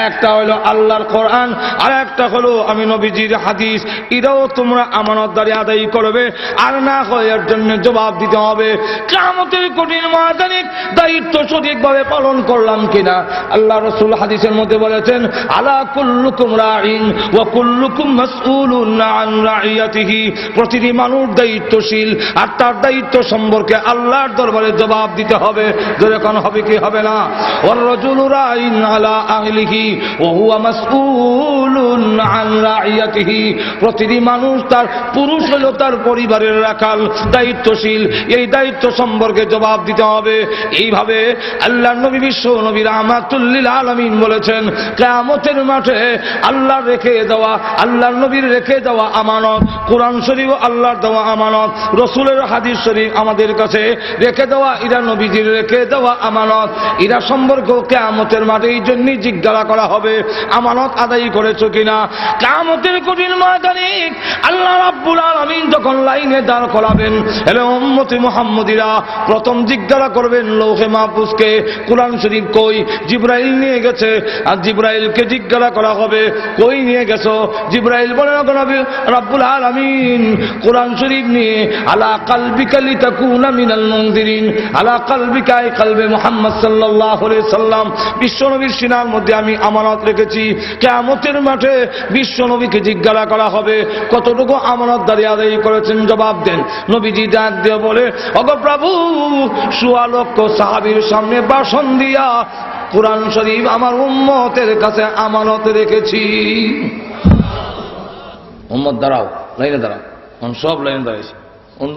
একটা হলো আল্লাহর কোরআন, আর একটা হলো আমি নবীজির হাদিস। এটাও তোমরা আমানতদারি আদায় করবে, আর না হয় এর জন্য জবাব দিতে হবে। কিয়ামতের কঠিন ময়দানে দায়িত্ব সঠিকভাবে পালন করলাম কিনা? আল্লাহ রাসূল হাদিসের মধ্যে বলেছেন, আলা কুল্লুকুম রাঈন ওয়া কুল্লুকুম মাসউলুন আন রাইয়াতিহি। প্রতিটি মানুষ দায়িত্বশীল। দায়িত্বশীল আর তার দায়িত্ব সম্পর্কে আল্লাহর দরবারে জবাব দিতে হবে। যেরকম হবে কি হবে না? ওয়ার রাজুলু রাইন আলা আহলিহি ওয়া হুয়া মাসউলুন আন রাইয়াতিহি। প্রতিটি মানুষ তার পুরুষ হলো তার পরিবারের রাখাল, দায়িত্বশীল, এই দায়িত্ব সম্পর্কে জবাব দিতে হবে। এইভাবে আল্লাহর নবী বিশ্ব নবী রাহমাতুল লিল আলামিন বলেছেন, কিয়ামতের মাঠে আল্লাহর রেখে দেওয়া, আল্লাহর নবীর রেখে দেওয়া আমানত, কোরআন শরীফ আল্লাহর দেওয়া আমানত, রাসূলের হাদিস শরীফ আমাদের কাছে রেখে দেওয়া, এরা নবীজির রেখে দেওয়া আমানত, এরা সম্পর্কে কিয়ামতের মাঠে এই জন্যই জিজ্ঞাসা করা হবে আমানত আদায় করেছো কিনা। কিয়ামতের কঠিন ময়দানে আল্লাহ রাব্বুল আলামিন যখন লাইনে দাঁড় করাবেন, এলে উম্মতে মুহাম্মদীরা প্রথম জিজ্ঞাসা করবেন লৌহে মাহফুজকে, কোরআন শরীফ কই? জিবরাইল নিয়ে গেছে। আর জিবরাইলকে জিজ্ঞাসা করা হবে, কই নিয়ে গেছো? জিবরাইল বলে, রাব্বুল আলামিন কোরআন শরীফ নিয়ে আলা কালবিকা লিতাকুনা মিনাল মুনদিরিন, আলা কালবিকা আই কলবে মুহাম্মদ সাল্লাল্লাহু আলাইহি সাল্লাম, বিশ্বনবীর সিনার মধ্যে আমি আমানত রেখেছি। কিয়ামতের মাঠে বিশ্বনবীকে জিজ্ঞাসা করা হবে কতটুকু আমানতদারি আদায় করেছেন, জবাব দেন। নবীজি ডাক দিয়ে বলে, ওগো প্রভু, ১৬ লক্ষ সাহাবীর সামনে ভাষণ দিয়া কোরআন শরীফ আমার উম্মতের কাছে আমানত রেখেছি। উম্মত দাঁড়াও, লাইনে দাঁড়াও। সব লাইনে দাঁড়াইছে।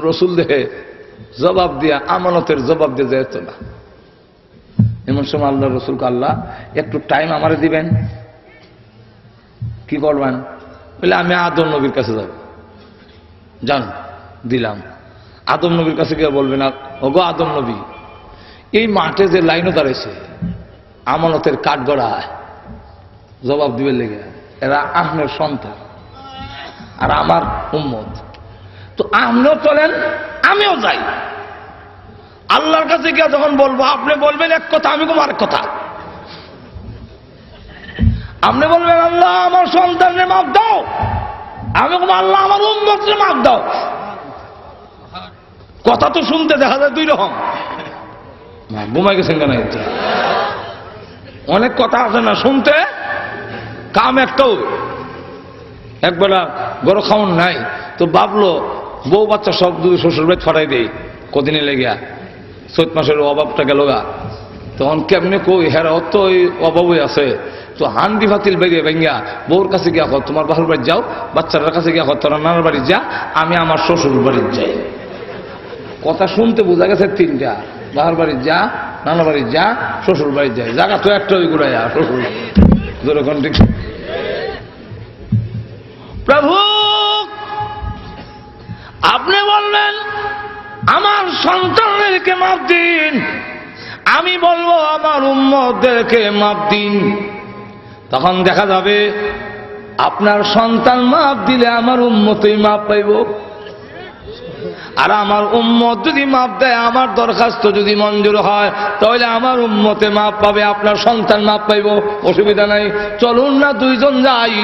রসুল দেখে জবাব দিয়া আমানতের জবাব দিয়ে যেত না। এমন সময় আল্লাহ রসুলকে, আল্লাহ একটু টাইম আমারে দিবেন, কি করবেন? বলে, আমি আদম নবীর কাছে যাব। যান, দিলাম। আদম নবীর কাছে গিয়ে বলবেন, ওগো আদম নবী, এই মাঠে যে লাইনও দাঁড়াইছে আমানতের কাঠগড়ায় জবাব দিবে লেগে, এরা আপনার সন্তান আর আমার উম্মত, তো আপনিও চলেন, আমিও যাই। আল্লাহর কাছে গিয়ে যখন বলবো, আপনি বলবেন এক কথা, আমি বলবো আরেক কথা। আপনি বলবেন, আল্লাহ আমার সন্তানের মাপ দাও, আমি বলবো, আল্লাহ আমার উম্মতের মাপ দাও। কথা তো শুনতে দেখা যায় দুই রকম। ঘুমাই গেছেন কেন? অনেক কথা আছে না শুনতে, কাম একটাও। একবেলা গরু খাওয়ান নাই তো ভাবলো বউ বাচ্চা সব দুই শ্বশুর বাড়ি ছড়াই দেয়, কদিনে লেগিয়া চৈত মাসের অভাবটা গেল গা। তখন কেমনে কই, হ্যাঁ অত ওই অভাবই আছে। তো হান্ডি ফাতিল বেরিয়ে ভেঙ্গা বউর কাছে গিয়া কর, তোমার বাহুর বাড়ি যাও, বাচ্চাটার কাছে গিয়া কর, তোরা নানার বাড়ি যা, আমি আমার শ্বশুর বাড়ি যাই। কথা শুনতে বোঝা গেছে তিনটা, বাহার বাড়ি যা, নানা বাড়ি যা, শ্বশুর বাড়ি যায়। জায়গা তো একটা ওই গুড়াই শ্বশুর। যেরকম ঠিক প্রভু আপনি বলবেন আমার সন্তানদেরকে মাপ দিন, আমি বলবো আমার উম্মতদেরকে মাপ দিন। তখন দেখা যাবে আপনার সন্তান মাপ দিলে আমার উম্মতই মাপ পাইব, আর আমার উম্মত যদি মাপ দেয়, আমার দরখাস্ত যদি মঞ্জুর হয়, তাহলে আমার উম্মতে মাপ পাবে, আপনার সন্তান মাপ পাইব, অসুবিধা নাই। চলুন না দুইজন যাই,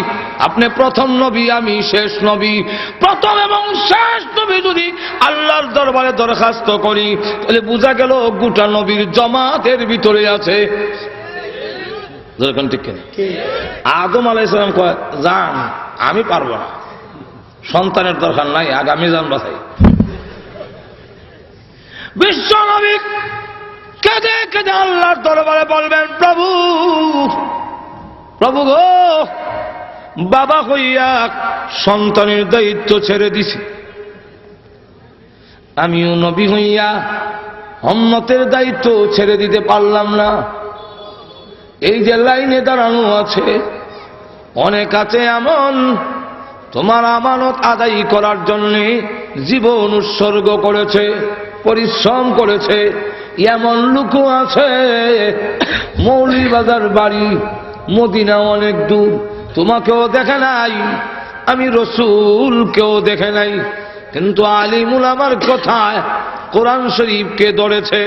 আপনি প্রথম নবী, আমি শেষ নবী। প্রথম এবং শেষ নবী যদি আল্লাহর দরবারে দরখাস্ত করি, তাহলে বোঝা গেল গোটা নবীর জমাতের ভিতরে আছে। ঠিক কিনা? আদম আলাইহিস সালাম কয়, যান, আমি পারবো না, সন্তানের দরকার নাই, আগামী যান বাছাই। বিশ্ব নবী কেঁদে কেঁদে আল্লাহর দরবারে বলবেন, প্রভু প্রভু গো, বাবা হইয়া সন্তানের দায়িত্ব ছেড়ে দিছি, আমিও নবী হইয়া উম্মতের দায়িত্ব ছেড়ে দিতে পারলাম না। এই যে লাইনে দাঁড়ানো আছে, অনেক আছে এমন তোমার আমানত আদায় করার জন্যে জীবন উৎসর্গ করেছে, পরিশ্রম করেছে। এমন লোকও আছে মৌলভীবাজার বাড়ি, মদিনা অনেক দূর, তোমাকেও দেখে নাই, আমি রসূলকেও দেখে নাই, কিন্তু আলিম উলামার কথায় কোরআন শরীফকে ধরেছে,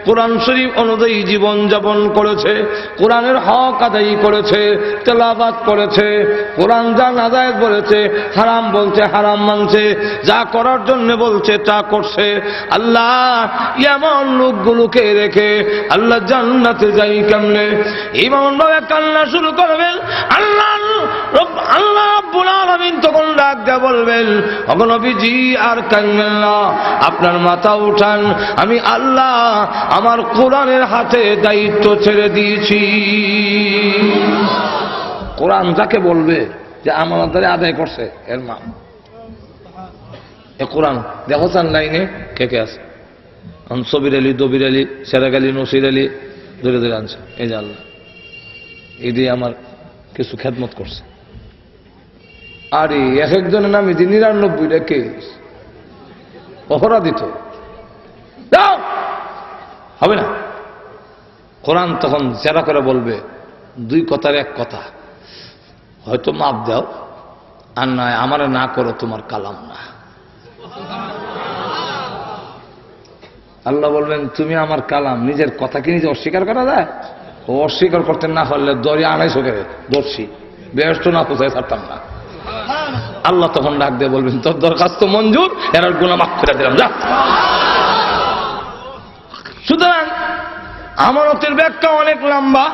কোরআন শরীফ অনুযায়ী জীবন যাপন করেছে, কোরআনের হক আদায় করেছে, তেলাওয়াত করেছে, কোরআন যা নাজায়েজ বলেছে, হারাম বলছে হারাম মানছে, যা করার জন্য বলছে তা করছে। আল্লাহ এমন লোকগুলোকে রেখে আল্লাহ জান্নাতে যাই কেমনে? এমন ভাবে কান্না শুরু করবেন, আল্লাহ রাব্বুল আলামিন আলামিন তখন ডাক দেয়া বলবেন, ওগো নবীজি আর কাঁদবেন না, আপনার মাথা উঠান, আমি আল্লাহ আমার কোরআনের হাতে দায়িত্ব ছেড়ে দিয়েছি। কোরআন যাকে বলবে যে আমানতদারি আদায় করছে এর নাম এ কোরআন। দেখো চান লাইনে কে কে আছে, সবির আলী, দবির আলী, সেরাগ আলী, নসির আলী ধরে ধরে আনছে। এই যে আল্লাহ এই দিয়ে আমার কিছু খেদমত করছে। আর এক একজনের নামে যে 99টা কে অপরাধিত দাও হবে না। কোরআন তখন জেরা করে বলবে, দুই কথার এক কথা, হয়তো মাপ দাও আর নয় আমারে না করো, তোমার কালাম না। আল্লাহ বলবেন, তুমি আমার কালাম, নিজের কথা কি নিজে অস্বীকার করা যায়? ও অস্বীকার করতে না পারলে দড়ি আনাইছো করে দর্শি বেহস্ত না কোথায় ছাড়তাম না। আল্লাহ তখন ডাক দিয়ে বলবেন, তোর দরখাস্ত মঞ্জুর, এর গুনাহ মাফ করে দিলাম, যা। সুতরাং আমানতের ব্যাখ্যা অনেক লম্বা।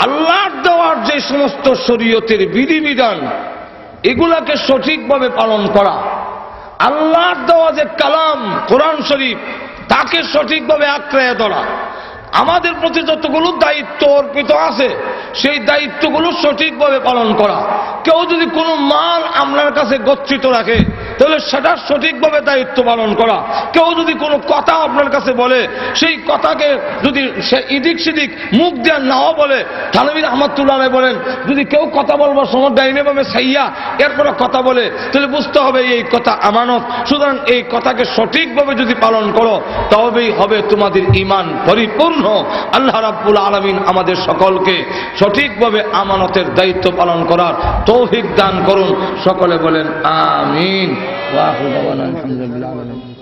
আল্লাহর দেওয়ার যে সমস্ত শরীয়তের বিধিবিধান, এগুলাকে সঠিকভাবে পালন করা, আল্লাহর দেওয়া যে কালাম কোরআন শরীফ, তাকে সঠিকভাবে আঁকড়ে ধরা, আমাদের প্রতি যতগুলো দায়িত্ব অর্পিত আছে সেই দায়িত্বগুলো সঠিকভাবে পালন করা। কেউ যদি কোনো মাল আপনার কাছে গচ্ছিত রাখে তাহলে সেটা সঠিকভাবে দায়িত্ব পালন করা। কেউ যদি কোনো কথা আপনার কাছে বলে সেই কথাকে যদি সে ইদিক সিদিক মুখ দিয়ে নাও বলে, থানভী রহমাতুল্লাহ আলাইহি বলেন, যদি কেউ কথা বলবার সময় ডাইনে বামে ছাইয়া এরপরে কথা বলে তাহলে বুঝতে হবে এই কথা আমানত। সুতরাং এই কথাকে সঠিকভাবে যদি পালন করো তবেই হবে তোমাদের ঈমান পরিপূর্ণ। আল্লাহ রাব্বুল আলামিন আমাদের সকলকে সঠিকভাবে আমানতের দায়িত্ব পালন করার তৌফিক দান করুন। সকলে বলেন আমিন। ওয়া আখিরু দাওয়ানা আলহামদুলিল্লাহ।